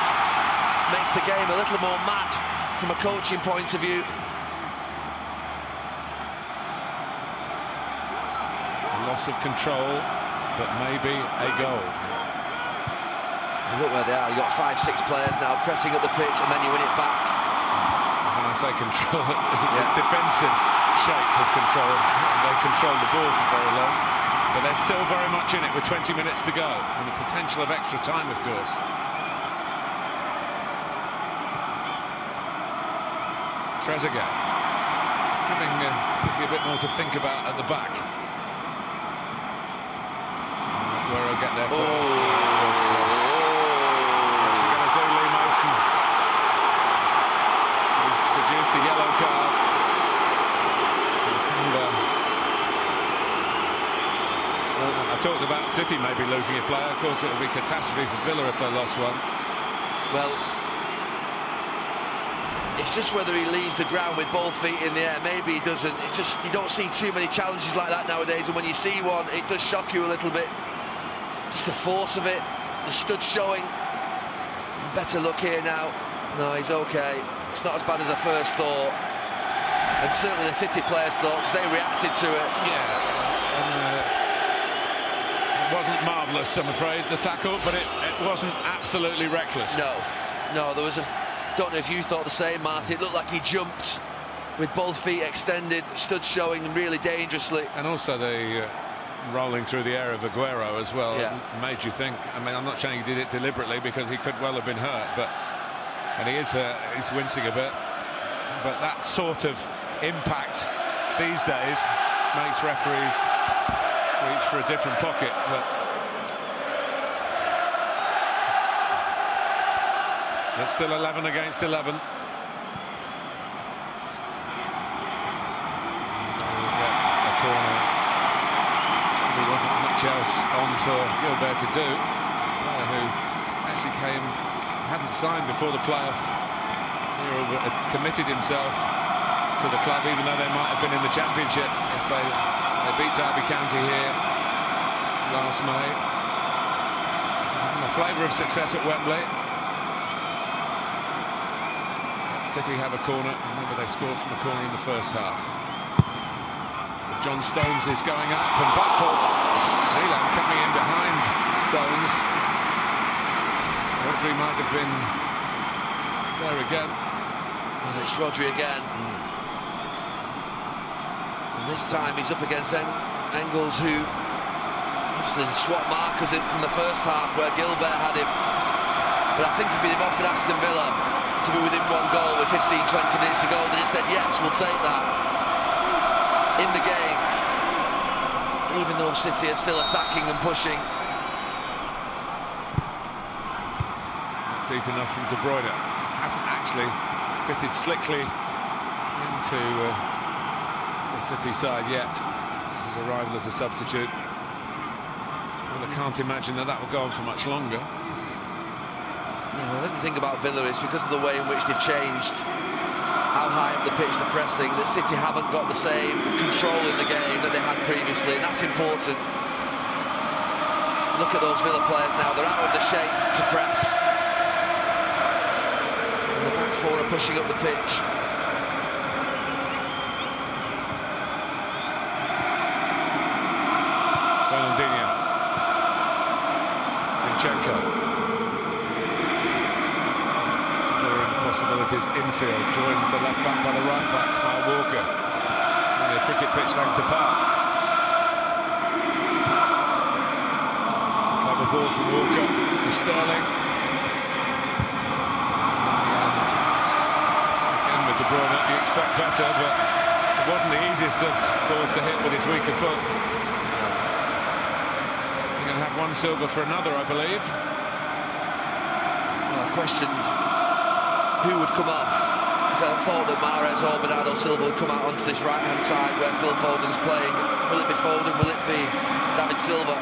makes the game a little more mad from a coaching point of view. Loss of control, but maybe a goal. Look where they are. You've got 5-6 players now pressing up the pitch, and then you win it back. When I say control, it isn't the defensive shape of control. They control the ball for very long, but they're still very much in it with 20 minutes to go, and the potential of extra time, of course. Trezeguet, just giving City a bit more to think about at the back. Guerrero get there first. What's he going to do, Lee Mason? He's produced a yellow card. I talked about City maybe losing a player. Of course, it would be catastrophe for Villa if they lost one. Well, it's just whether he leaves the ground with both feet in the air. Maybe he doesn't. It just, you don't see too many challenges like that nowadays, and when you see one, it does shock you a little bit. Just the force of it, the stud showing. Better look here now. No, he's okay. It's not as bad as I first thought. And certainly the City players thought, because they reacted to it. Yeah. And, it wasn't marvellous, I'm afraid, the tackle, but it wasn't absolutely reckless. No, there was a... Don't know if you thought the same, Marty. It looked like he jumped with both feet extended, stood showing really dangerously. And also the rolling through the air of Aguero as well made you think. I mean, I'm not saying he did it deliberately because he could well have been hurt, but and he's wincing a bit. But that sort of impact these days makes referees reach for a different pocket. But it's still 11 against 11. A corner. There wasn't much else on for Gilbert to do. A player who actually hadn't signed before the playoff. He had committed himself to the club, even though they might have been in the Championship if they beat Derby County here last May. And a flavour of success at Wembley. City have a corner. Remember, they scored from the corner in the first half. John Stones is going up, and Buckford, Milan coming in behind Stones. Rodri might have been there again. And it's Rodri again. And this time he's up against Engels, who obviously swap markers in from the first half where Gilbert had him. But I think if he'd have offered Aston Villa to be within one goal with 15-20 minutes to go, then he said, yes, we'll take that. In the game, even though City are still attacking and pushing. Not deep enough from De Bruyne. Hasn't actually fitted slickly into the City side yet. His arrival as a substitute. Well, I can't imagine that will go on for much longer. I think the thing about Villa is because of the way in which they've changed how high up the pitch they're pressing, that City haven't got the same control in the game that they had previously, and that's important. Look at those Villa players now, they're out of the shape to press. And the back four are pushing up the pitch. Fernandinho. Zinchenko. Possibilities infield, joined the left back by the right back, Kyle Walker, in the cricket pitch length apart. It's a clever ball from Walker to Sterling. And again with De Bruyne, you expect better, but it wasn't the easiest of balls to hit with his weaker foot. You're going to have one silver for another, I believe. Well, I questioned who would come off, because I thought that Mahrez or Bernardo Silva would come out onto this right-hand side where Phil Foden's playing. Will it be Foden? Will it be David Silva?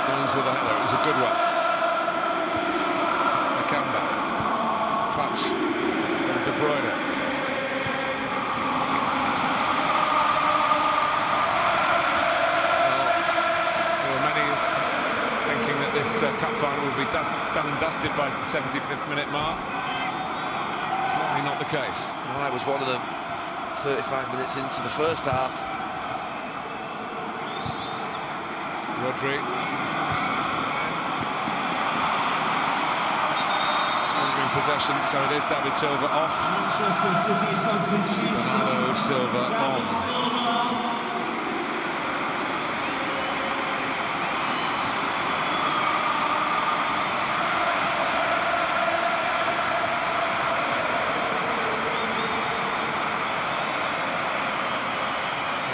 Stones with a header. It was a good one. touch from De Bruyne. Well, there were many thinking that this cup final would be done and dusted by the 75th minute mark. Certainly not the case. Well, I was one of them 35 minutes into the first half. Rodri. Squandering possession, so it is David Silva off. Manchester City substitution. Bernardo Silva on.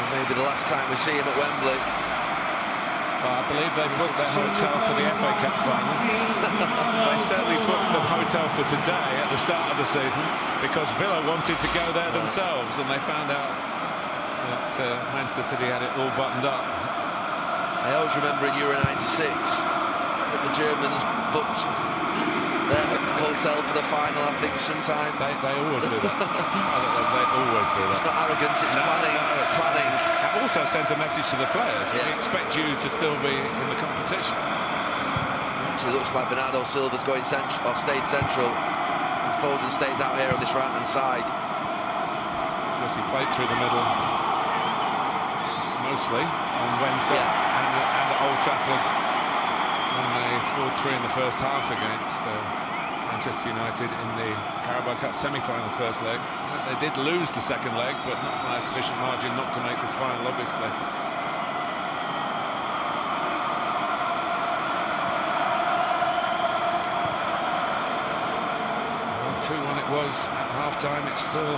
Maybe the last time we see him at Wembley. Well, I believe they booked their hotel for the FA Cup final. They certainly booked the hotel for today at the start of the season because Villa wanted to go there themselves, and they found out that Manchester City had it all buttoned up. I always remember in Euro 96 that the Germans booked their hotel for the final, I think, sometime. They always do that. They always do that. It's not arrogance, it's planning. It's planning. That also sends a message to the players. Yeah. We expect you to still be in the competition. Actually looks like Bernardo Silva's going central, or stayed central, and Foden stays out here on this right-hand side. Of course, he played through the middle mostly on Wednesday and at Old Trafford when they scored 3 in the first half against Manchester United in the Carabao Cup semi-final first leg. They did lose the second leg, but not by a sufficient margin not to make this final, obviously. 2-1 it was at half-time. It's still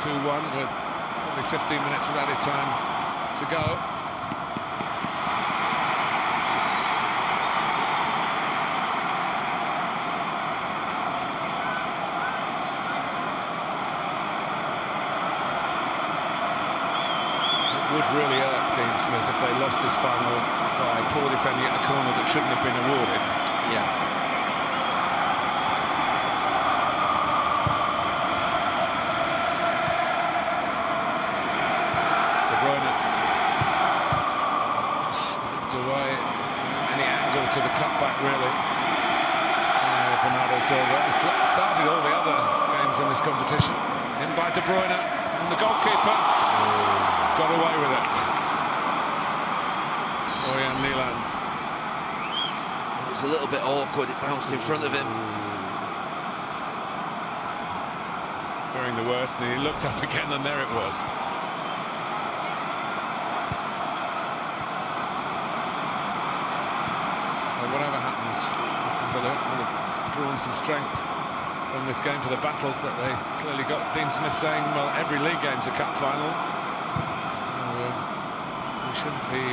2-1 with probably 15 minutes of added time to go. It would really irk Dean Smith if they lost this final by poor defending at a corner that shouldn't have been awarded. Yeah. To the cutback, really. Bernardo Silva started all the other games in this competition. In by De Bruyne, and the goalkeeper got away with it. Oyan Nilan. It was a little bit awkward, it bounced in front of him. Fearing the worst, and he looked up again, and there it was. Whatever happens, Aston Villa will have drawn some strength from this game for the battles that they clearly got. Dean Smith saying, well, every league game's a cup final, so we shouldn't be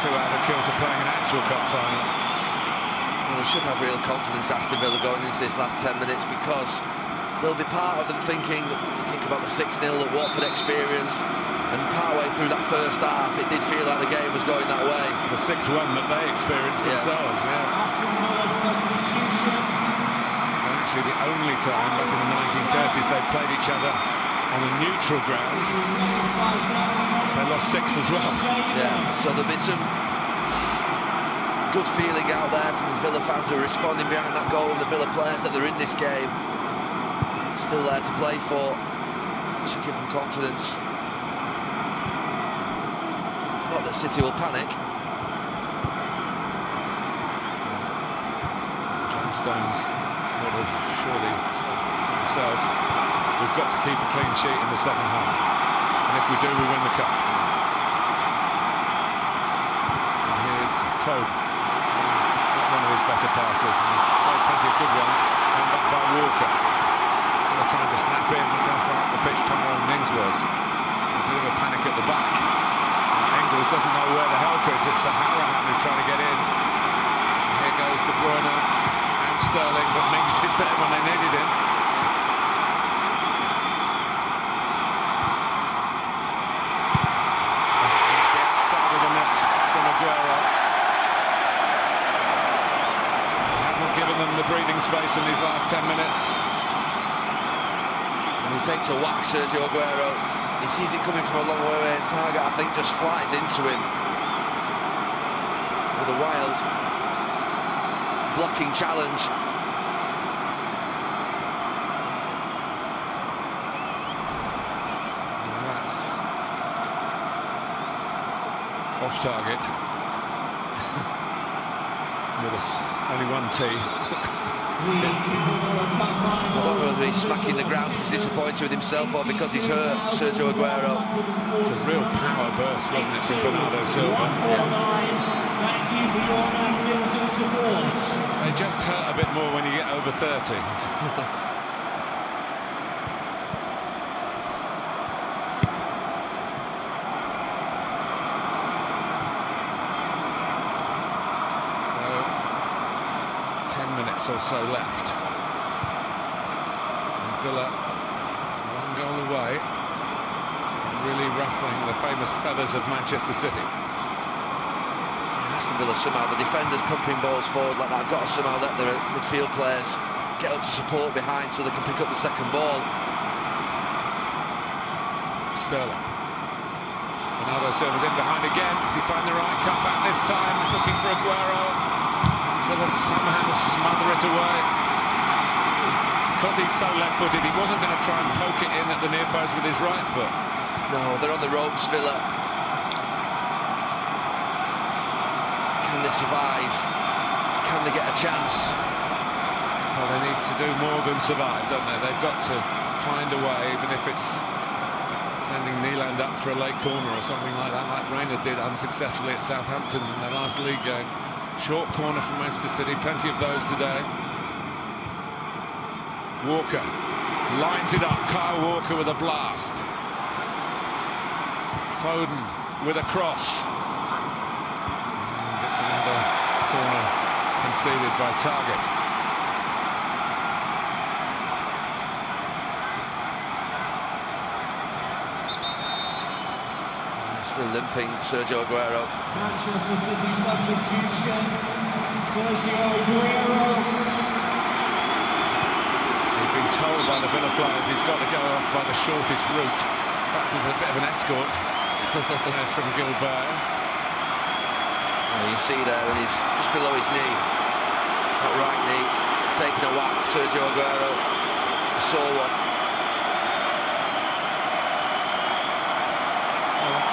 too out of kilter playing an actual cup final. Well, they should have real confidence, Aston Villa, going into this last 10 minutes, because there'll be part of them thinking, you think about the 6-0 that Watford experienced, and partway through that first half, it did feel like the game was going that way. The 6-1 that they experienced themselves, Aston Villa substitution. And actually the only time back in the 1930s they played each other on a neutral ground. They lost 6 as well. Yeah, so there'll be some good feeling out there from the Villa fans who are responding behind that goal, and the Villa players that are in this game still there to play for. Should give them confidence. Not that City will panic. John Stones would have surely said to himself, we've got to keep a clean sheet in the second half, and if we do, we win the cup. And here's Foden, not one of his better passes, and he's played plenty of good ones, and back by Walker. They're trying to snap in, look how far up the pitch Tyrone Mings was. A bit of a panic at the back. Engels doesn't know where the help is. It's Sahara who's trying to get in. And here goes De Bruyne and Sterling, but Mings is there when they needed him. It's the outside of the net from Aguero. Hasn't given them the breathing space in these last 10 minutes. takes a whack, Sergio Aguero. He sees it coming from a long way away, and Target, I think, just flies into him with a wild blocking challenge. And that's off target. With only one tee. I don't know whether he's smacking the ground, he's disappointed with himself, or because he's hurt, Sergio Aguero. It's a real power burst, wasn't it, from Bernardo Silva? Thank you for your magnificent support. They just hurt a bit more when you get over 30. So, 10 minutes or so left. And Villa, one goal away, really ruffling the famous feathers of Manchester City. Aston Villa somehow, the defenders pumping balls forward like that, got to somehow let their midfield players get up to support behind so they can pick up the second ball. Sterling. Bernardo Silva's in behind again. He found the right cutback this time. He's looking for Aguero. Villa somehow smother it away. Because he's so left-footed, he wasn't going to try and poke it in at the near post with his right foot. No, they're on the ropes, Villa. Can they survive? Can they get a chance? Well, they need to do more than survive, don't they? They've got to find a way, even if it's sending Nyland up for a late corner or something like that, like Reina did unsuccessfully at Southampton in their last league game. Short corner from Manchester City, plenty of those today. Walker lines it up, Kyle Walker with a blast. Foden with a cross. And gets another corner conceded by Target. Still limping, Sergio Aguero. Manchester City substitution. Sergio Aguero. He's been told by the Villa players he's got to go off by the shortest route. In fact, there's a bit of an escort from Gilbert. Well, you see there, and he's just below his knee. That right knee. He's taking a whack, Sergio Aguero. I saw one.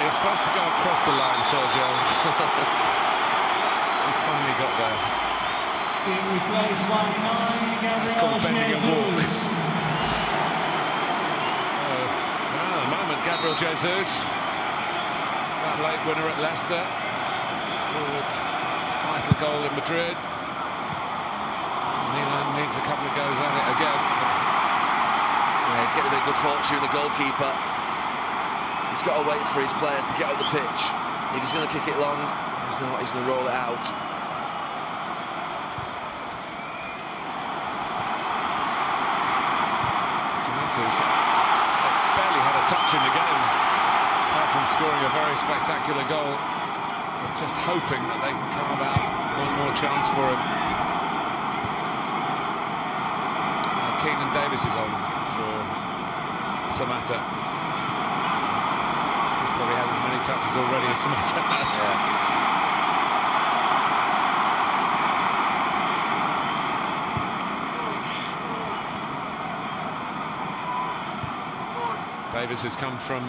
You're supposed to go across the line, Sergio. He's finally got there. Being replaced by 9, It's called bending a walk. Jesus. At the moment, Gabriel Jesus, that late winner at Leicester, scored vital goal in Madrid. Milan needs a couple of goes at it again. Yeah, he's getting a bit of good fortune, the goalkeeper. He's got to wait for his players to get up the pitch. If he's going to kick it long, he's not. He's going to roll it out. Cementos barely had a touch in the game, apart from scoring a very spectacular goal. They're just hoping that they can carve out one more chance for him. Keenan Davis is on for Samatta. Probably had as many touches already as Samatta had. Davis, who's come from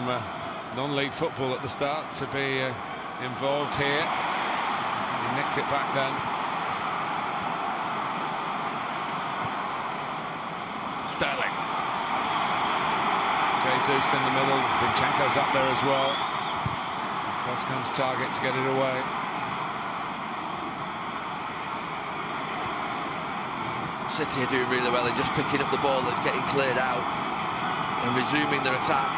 non-league football at the start, to be involved here. He nicked it back then. Sterling. Jesus in the middle, Zinchenko's up there as well. Across comes Target to get it away. City are doing really well in just picking up the ball that's getting cleared out and resuming their attack.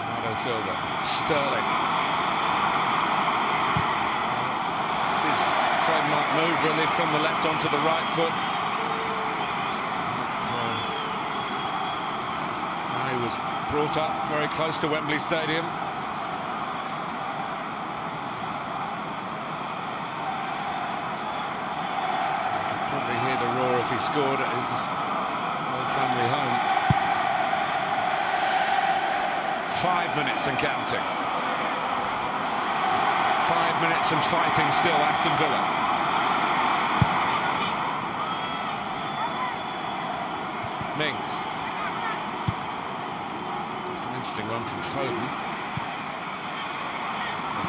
Bernardo Silva, Sterling. This is trademark move really, from the left onto the right foot. He was brought up very close to Wembley Stadium. You could probably hear the roar if he scored at his Old family home. 5 minutes and counting. 5 minutes and fighting still, Aston Villa. Mings. That's an interesting one from Foden.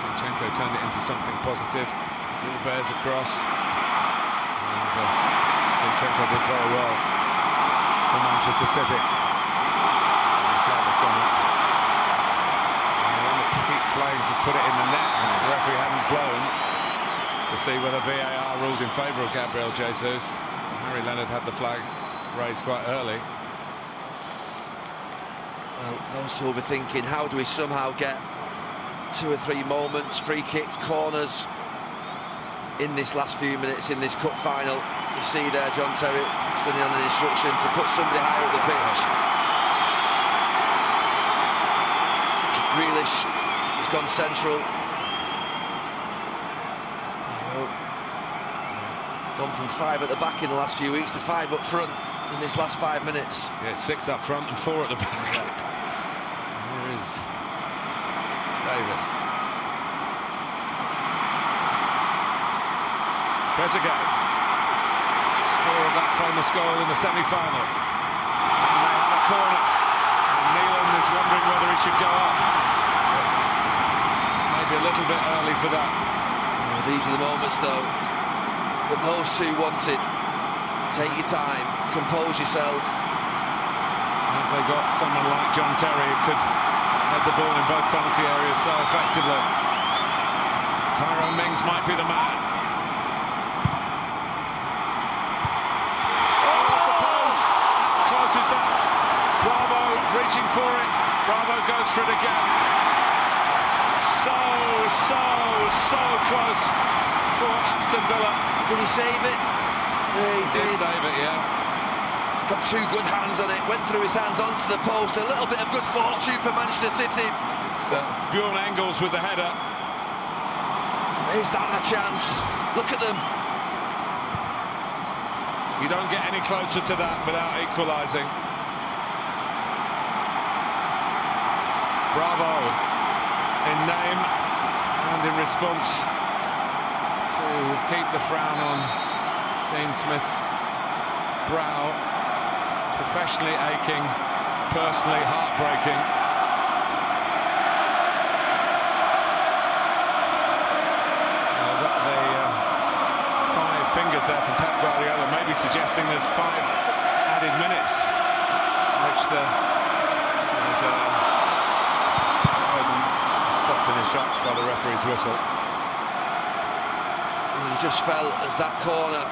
Zinchenko turned it into something positive. Ball bears across. And Zinchenko did very well for Manchester City. And the flag has gone up. And they want to keep playing to put it in the net, which the referee hadn't blown, to see whether VAR ruled in favour of Gabriel Jesus. Harry Leonard had the flag raised quite early. Well, those two will be thinking, how do we somehow get 2 or 3 moments, free kicks, corners in this last few minutes in this cup final. You see there John Terry sending on an instruction to put somebody higher up the pitch. Grealish has gone central. Gone from 5 at the back in the last few weeks to 5 up front in this last 5 minutes. Yeah, 6 up front and 4 at the back. Here is Davis. Trezeguet. Score of that famous goal in the semi-final. And they have a corner. And Neelan is wondering whether he should go up. But it's maybe a little bit early for that. Well, these are the moments, though, that those two wanted. Take your time, compose yourself. Have they got someone like John Terry who could head the ball in both penalty areas so effectively? Tyrone Mings might be the man. Reaching for it, Bravo goes for it again. So close for Aston Villa. Did he save it? Yeah, he did. Save it, yeah. Got 2 good hands on it, went through his hands onto the post. A little bit of good fortune for Manchester City. It's Bjorn Engels with the header. Is that a chance? Look at them. You don't get any closer to that without equalising. Bravo in name and in response to keep the frown on Dean Smith's brow. Professionally aching, personally heartbreaking. The 5 fingers there from Pep Guardiola, maybe suggesting there's 5 added minutes, which there's stopped in his tracks by the referee's whistle. He just felt as that corner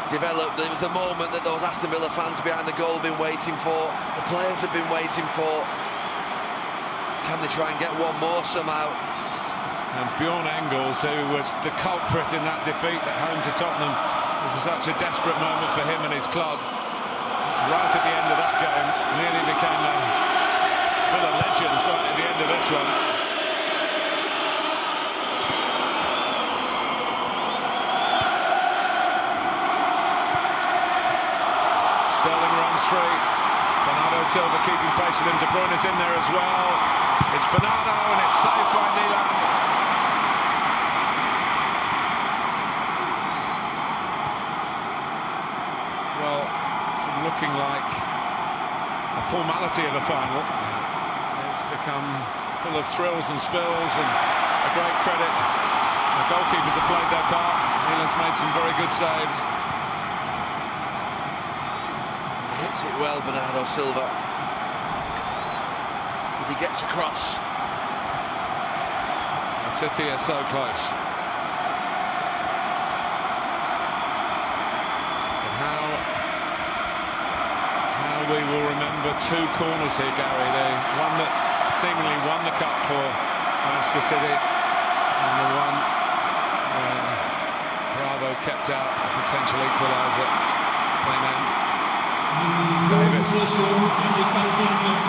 developed, it was the moment that those Aston Villa fans behind the goal have been waiting for, the players have been waiting for. Can they try and get one more somehow? And Bjorn Engels, who was the culprit in that defeat at home to Tottenham, it was such a desperate moment for him and his club. Right at the end of that game, nearly became a Villa legend right at the end of this one. Sterling runs free. Bernardo Silva keeping pace with him. De Bruyne is in there as well. It's Bernardo and it's saved by Neelan. Well, from looking like a formality of a final, it's become full of thrills and spills and a great credit. The goalkeepers have played their part. Neelan's made some very good saves. Hits it well, Bernardo Silva. But he gets across. The City are so close. And how we will remember 2 corners here, Gary. The one that's seemingly won the cup for Manchester City, and the one where Bravo kept out a potential equaliser. Same end. Davis. He's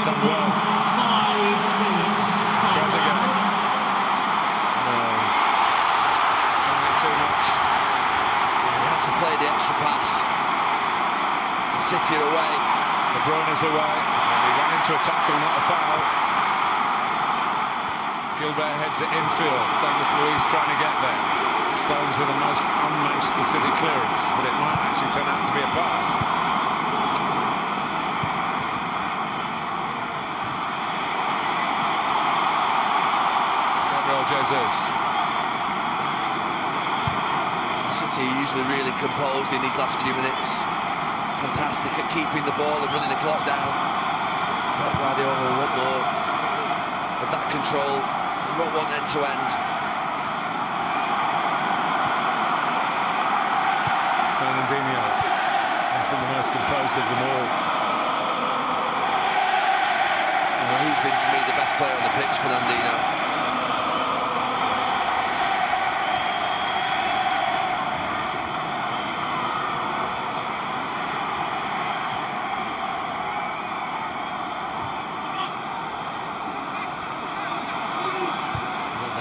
done well. 5 minutes. Trezeguet. No. Too much. He had to play the extra pass. City are away. De Bruyne's away. He ran into a tackle, not a foul. Gilbert heads it infield. Douglas Luiz trying to get there. Stones with a most unmatched City clearance, but it might actually turn out to be a pass. Gabriel Jesus. City are usually really composed in these last few minutes. Fantastic at keeping the ball and running the clock down. Pep Guardiola will want more of that control. He won't want end-to-end. Fernandinho, I think the most composed of them all. Well, he's been, for me, the best player on the pitch, Fernandinho.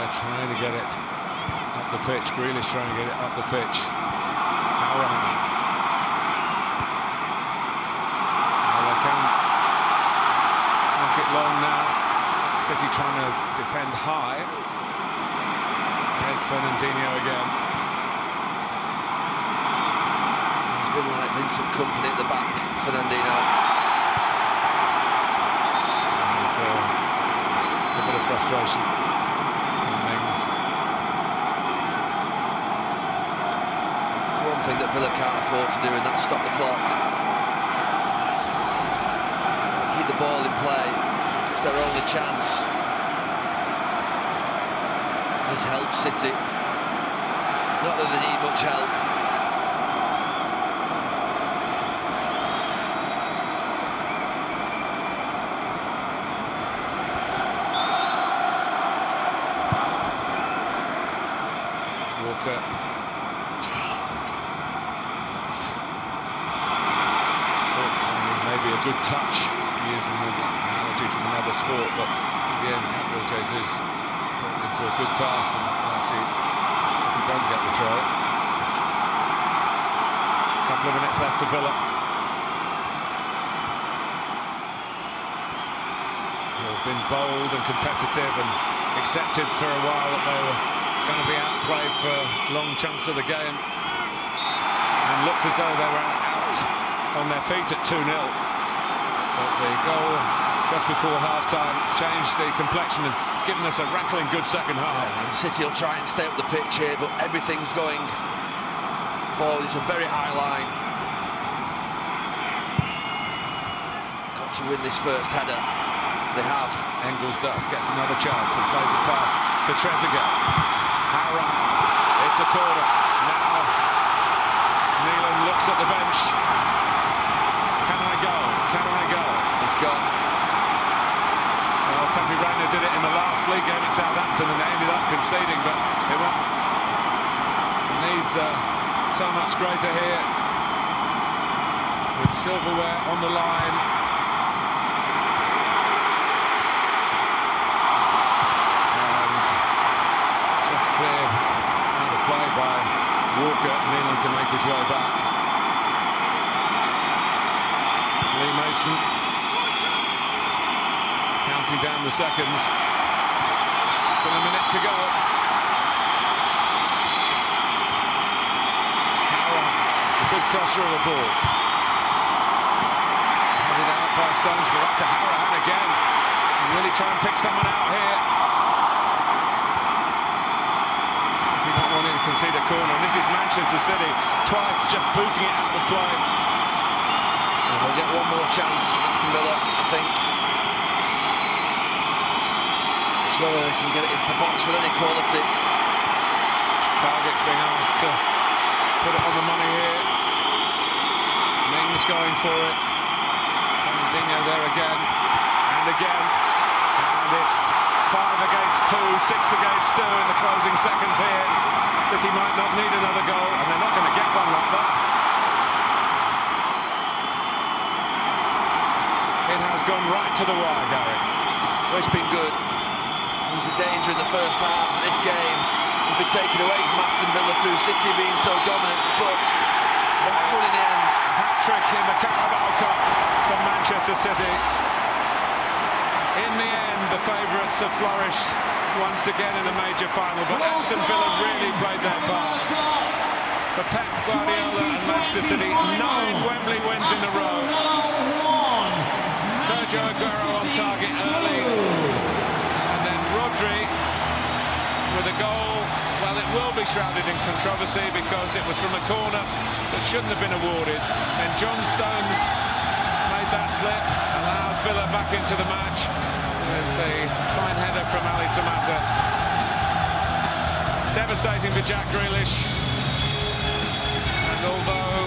Trying to get it up the pitch. Grealish trying to get it up the pitch. Howard. Well, they can knock it long now. City trying to defend high. There's Fernandinho again. He's been like Vincent Kompany at the back, Fernandinho. And it's a bit of frustration. Thing that Villa can't afford to do, and that's stop the clock. Keep the ball in play. It's their only chance. This helps City. Not that they need much help. Walker. Maybe a good touch, using the analogy from another sport, but in the end, Gabriel Jesus turned into a good pass, and actually, City don't get the throw. A couple of minutes left for Villa. They've been bold and competitive and accepted for a while that they were going to be outplayed for long chunks of the game, and looked as though they were out on their feet at 2-0. But the goal just before half-time changed the complexion, and it's given us a rattling good second half. And City will try and stay up the pitch here, but everything's going forward. It's a very high line. Got to win this first header. They have. Engels gets another chance and plays a pass to Trezeguet. Howard, it's a corner. Now Neelan looks at the bench. Can I go? Can I go? He's gone. Well, Pepe Reina did it in the last league game at Southampton, and they ended up conceding, but it needs so much greater here, with silverware on the line. And just cleared out of play by Walker. Neelan can make his way back. Lee Mason counting down the seconds. Still a minute to go. Howard, it's a good crosser of a ball. Headed out by Stones, but up to Howard again. Really try and pick someone out here. City not wanting to concede a corner, and this is Manchester City twice just booting it out of play. They'll get one more chance, Aston Villa, I think. It's whether they can get it into the box with any quality. Target's being asked to put it on the money here. Mings going for it. Fernandinho there again, and again. And it's 5 against 2, 6 against 2 in the closing seconds here. City might not need another goal, and they're not going to get one like that. It has gone right to the wire, Gary. Well, it's been good. There was a danger in the first half of this game. It'll be taken away from Aston Villa through City being so dominant, but that one in the end. hat-trick in the Carabao Cup for Manchester City. In the end, the favourites have flourished once again in a major final, but Aston Villa really played their part. For Pep Guardiola and Manchester City, 9 Wembley wins in a row. Sergio Aguero on target early, and then Rodri with a goal. Well, it will be shrouded in controversy because it was from a corner that shouldn't have been awarded. And John Stones made that slip, allowed Villa back into the match with the fine header from Ali Samata. Devastating for Jack Grealish. And although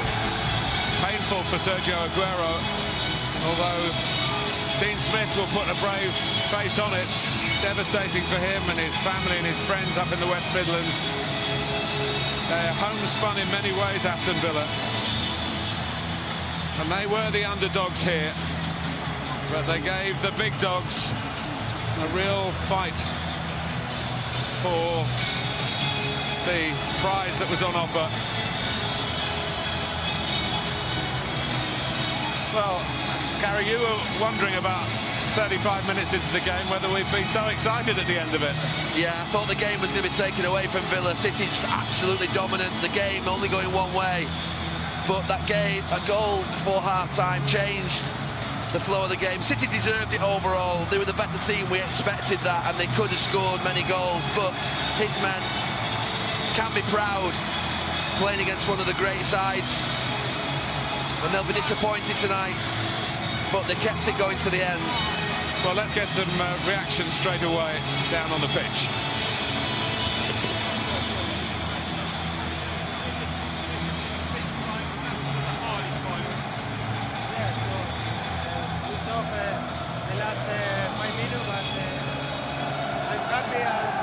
painful for Sergio Aguero, although Dean Smith will put a brave face on it, devastating for him and his family and his friends up in the West Midlands. They're homespun in many ways, Aston Villa. And they were the underdogs here, but they gave the big dogs a real fight for the prize that was on offer. Well, Gary, you were wondering about 35 minutes into the game whether we'd be so excited at the end of it. Yeah, I thought the game was going to be taken away from Villa. City just absolutely dominant. The game only going one way. But that game, a goal before half-time, changed the flow of the game. City deserved it overall. They were the better team. We expected that, and they could have scored many goals. But his men can be proud playing against one of the great sides. And they'll be disappointed tonight. But they kept it going to the end. Well, let's get some reactions straight away down on the pitch. We saw the last 5 minutes, but I'm happy. I'm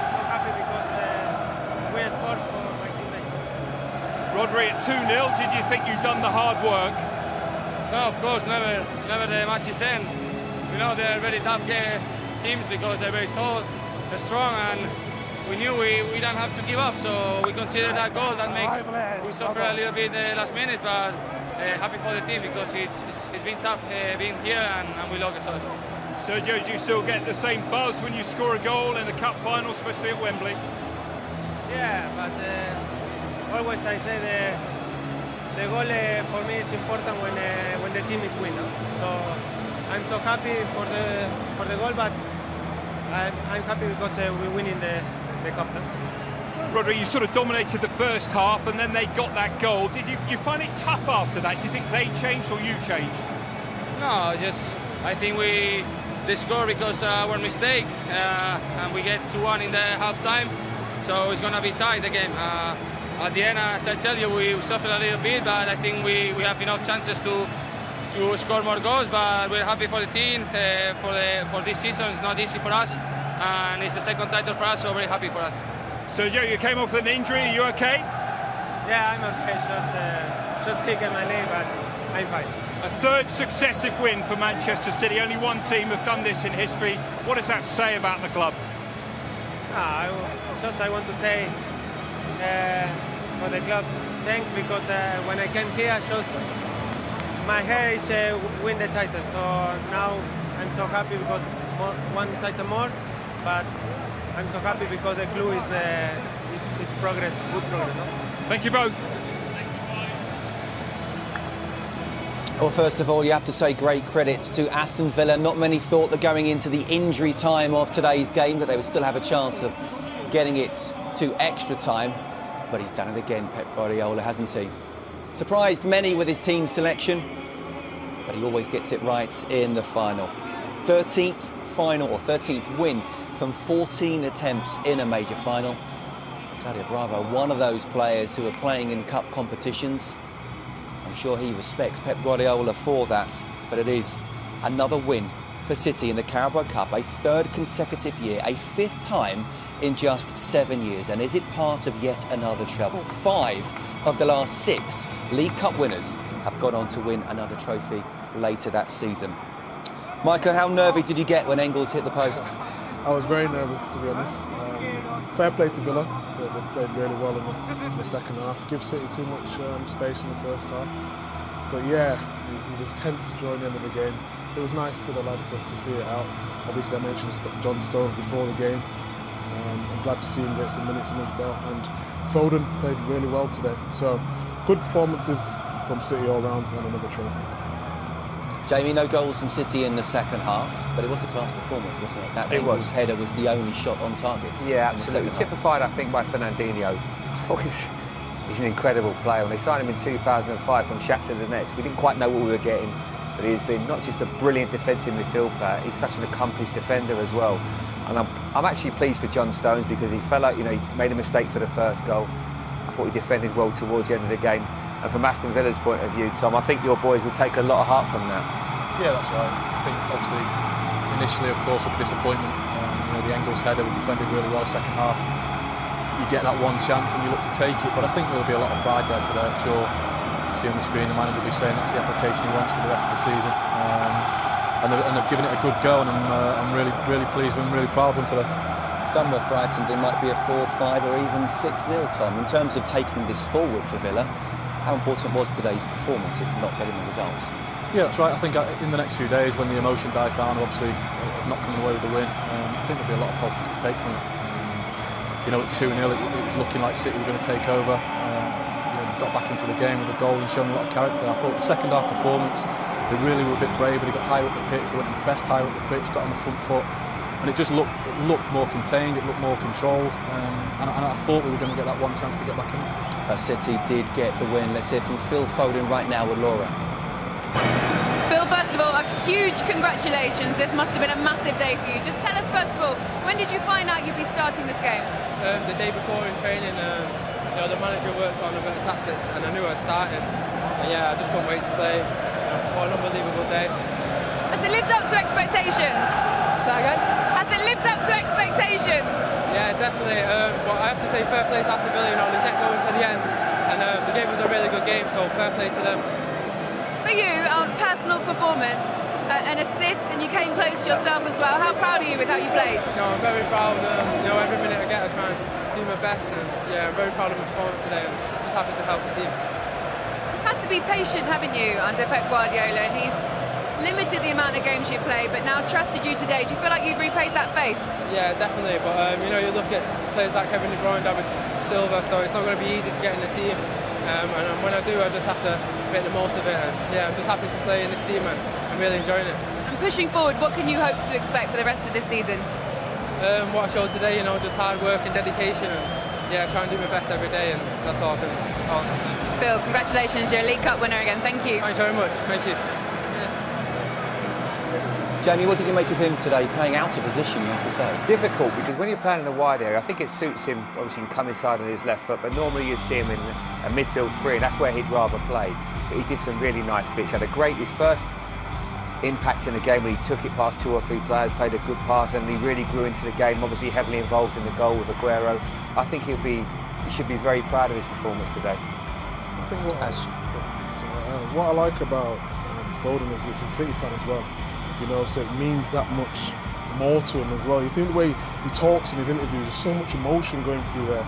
so happy because we scored for my teammate. Rodri at 2-0, did you think you'd done the hard work? No, of course, never the match is end. We know they're very tough teams because they're very tall, they're strong, and we knew we don't have to give up. So we consider that goal that makes we suffer a little bit last minute, but happy for the team because it's been tough being here and we love it. So. Sergio, do you still get the same buzz when you score a goal in a cup final, especially at Wembley? Yeah, but always I say the goal for me is important when the team is winning. So I'm so happy for the goal, but I'm happy because we're winning the cup. Rodri, you sort of dominated the first half, and then they got that goal. Did you find it tough after that? Do you think they changed or you changed? No, just I think they score because our mistake, and we get 2-1 in the half time, so it's gonna be tight the game. At the end, as I tell you, we suffered a little bit, but I think we have enough chances to score more goals. But we're happy for the team for this season. It's not easy for us, and it's the second title for us, so very happy for us. Sergio, you came off with an injury. Are you okay? Yeah, I'm okay. Just kicking my leg, but I'm fine. A third successive win for Manchester City. Only one team have done this in history. What does that say about the club? I want to say for the club, thanks, because when I came here, my hair is win the title. So now I'm so happy because one title more, but I'm so happy because the club is progress, good progress. No? Thank you both. Well, first of all, you have to say great credit to Aston Villa. Not many thought that going into the injury time of today's game that they would still have a chance of getting it to extra time. But he's done it again, Pep Guardiola, hasn't he? Surprised many with his team selection, but he always gets it right in the final. 13th win from 14 attempts in a major final. Claudio Bravo, one of those players who are playing in cup competitions. I'm sure he respects Pep Guardiola for that, but it is another win for City in the Carabao Cup, a third consecutive year, a fifth time in just 7 years. And is it part of yet another treble? 5 of the last 6 League Cup winners have gone on to win another trophy later that season. Michael, how nervy did you get when Engels hit the post? I was very nervous, to be honest. fair play to Villa. They played really well in the second half. Give City too much space in the first half. But yeah, it was tense during the end of the game. It was nice for the lads to see it out. Obviously, I mentioned John Stones before the game. I'm glad to see him get some minutes in as well. And Foden played really well today. So good performances from City all round and another trophy. Jamie, no goals from City in the second half, but it was a class performance, wasn't it? That It was. header was the only shot on target. Yeah, in the absolutely. second half. Typified, I think, by Fernandinho. I thought he's an incredible player. When they signed him in 2005 from Shakhtar Donetsk, we didn't quite know what we were getting, but he has been not just a brilliant defensive midfield player, he's such an accomplished defender as well. And I'm actually pleased for John Stones because he fell out, he made a mistake for the first goal. I thought he defended well towards the end of the game. And from Aston Villa's point of view, Tom, I think your boys will take a lot of heart from that. Yeah, that's right. I think obviously initially, of course, with the disappointment, the Engels header we defended really well second half. You get that one chance and you look to take it, but I think there'll be a lot of pride there today. I'm sure you see on the screen the manager will be saying that's the application he wants for the rest of the season. And they've given it a good go, and I'm really pleased with them, really proud of them today. Some were frightened it might be a 4-5 or even 6-0, Tom. In terms of taking this forward for Villa, how important was today's performance if not getting the result? Yeah, that's right. I think in the next few days, when the emotion dies down, obviously, of not coming away with the win, I think there'll be a lot of positives to take from it. At 2-0, it was looking like City were going to take over. They got back into the game with a goal and shown a lot of character. I thought the second half performance, they really were a bit braver. They got higher up the pitch, they went and pressed higher up the pitch, got on the front foot, and it just looked more contained, it looked more controlled, and I thought we were going to get that one chance to get back in. City did get the win. Let's hear from Phil Foden right now with Laura. Phil, first of all, a huge congratulations. This must have been a massive day for you. Just tell us, first of all, when did you find out you'd be starting this game? The day before in training, the manager worked on a bit of tactics and I knew I was starting. And yeah, I just couldn't wait to play. What an unbelievable day. Has it lived up to expectations? Say that again? Has it lived up to expectations? Yeah, definitely. But I have to say fair play to Aston Villa, they kept going to the end. And the game was a really good game, so fair play to them. For you, personal performance, an assist, and you came close yourself as well. How proud are you with how you played? I'm very proud. Every minute I get, I try and do my best. And yeah, I'm very proud of my performance today. I'm just happy to help the team. You've had to be patient, haven't you, under Pep Guardiola? And he's limited the amount of games you play, but now trusted you today. Do you feel like you've repaid that faith? Yeah, definitely. But you look at players like Kevin De Bruyne, David Silva, so it's not going to be easy to get in the team. And when I do, I just have to make the most of it. And yeah, I'm just happy to play in this team and I'm really enjoying it. And pushing forward, what can you hope to expect for the rest of this season? What I showed today, just hard work and dedication, and yeah, try and do my best every day, and that's all I can. Phil, congratulations, you're a League Cup winner again. Thank you. Thanks very much. Thank you. Jamie, what did you make of him today? Playing out of position, you have to say. Difficult, because when you're playing in a wide area, I think it suits him, obviously, he can come inside on his left foot, but normally you'd see him in a midfield three, and that's where he'd rather play. But he did some really nice bits. He had his first impact in the game when he took it past 2 or 3 players, played a good pass, and he really grew into the game, obviously heavily involved in the goal with Aguero. I think he should be very proud of his performance today. I think what I like about Foden is he's a City fan as well. So it means that much more to him as well. You think the way he talks in his interviews, there's so much emotion going through there.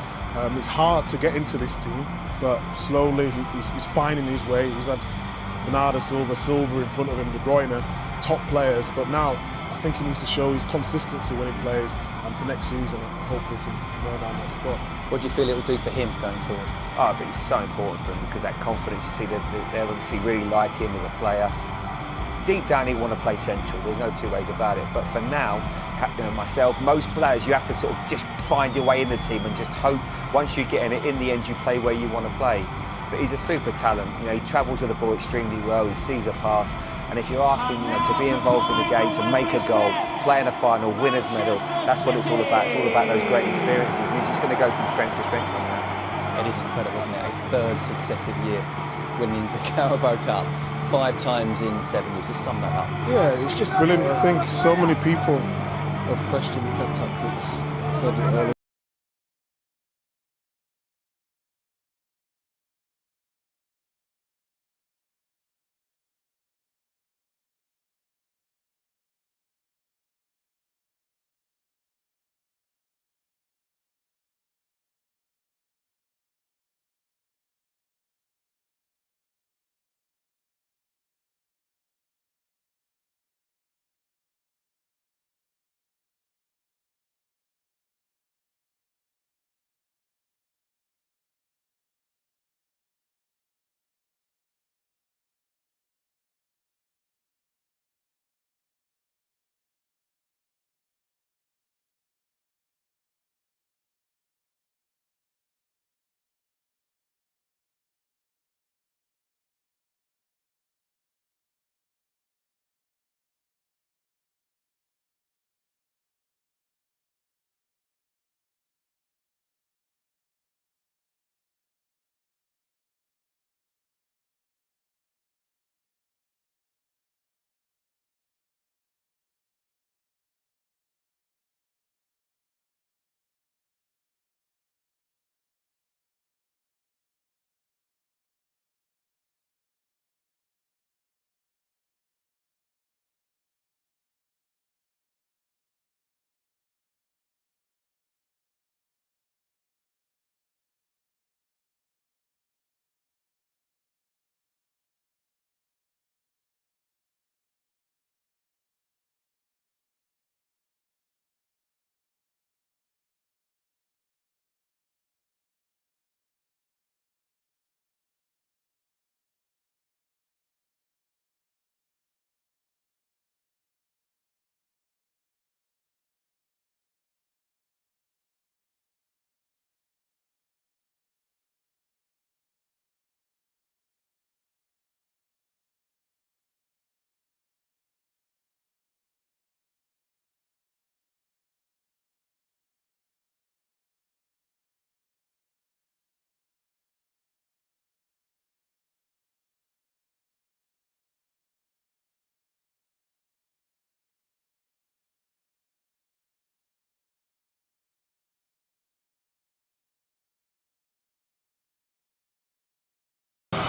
It's hard to get into this team, but slowly he's finding his way. He's had Bernardo Silva in front of him, De Bruyne, top players, but now I think he needs to show his consistency when he plays, and for next season, hopefully he can go down that spot. What do you feel it will do for him going forward? I think it's so important for him because that confidence, you see, they obviously really like him as a player. Deep down, he want to play central. There's no two ways about it. But for now, myself, most players, you have to sort of just find your way in the team and just hope once you get in it, in the end, you play where you want to play. But he's a super talent. He travels with the ball extremely well. He sees a pass. And if you're asking, to be involved in the game, to make a goal, play in a final, winner's medal, that's what it's all about. It's all about those great experiences. And he's just going to go from strength to strength from that. It is incredible, isn't it? A third successive year winning the Carabao Cup 5 times in 7 years. Just sum that up. Yeah, it's just brilliant. I think so many people have questioned Pep tactics. I said it earlier.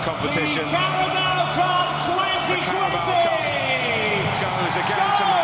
competition. The Carabao Cup 2020 The Carabao Cup goes again to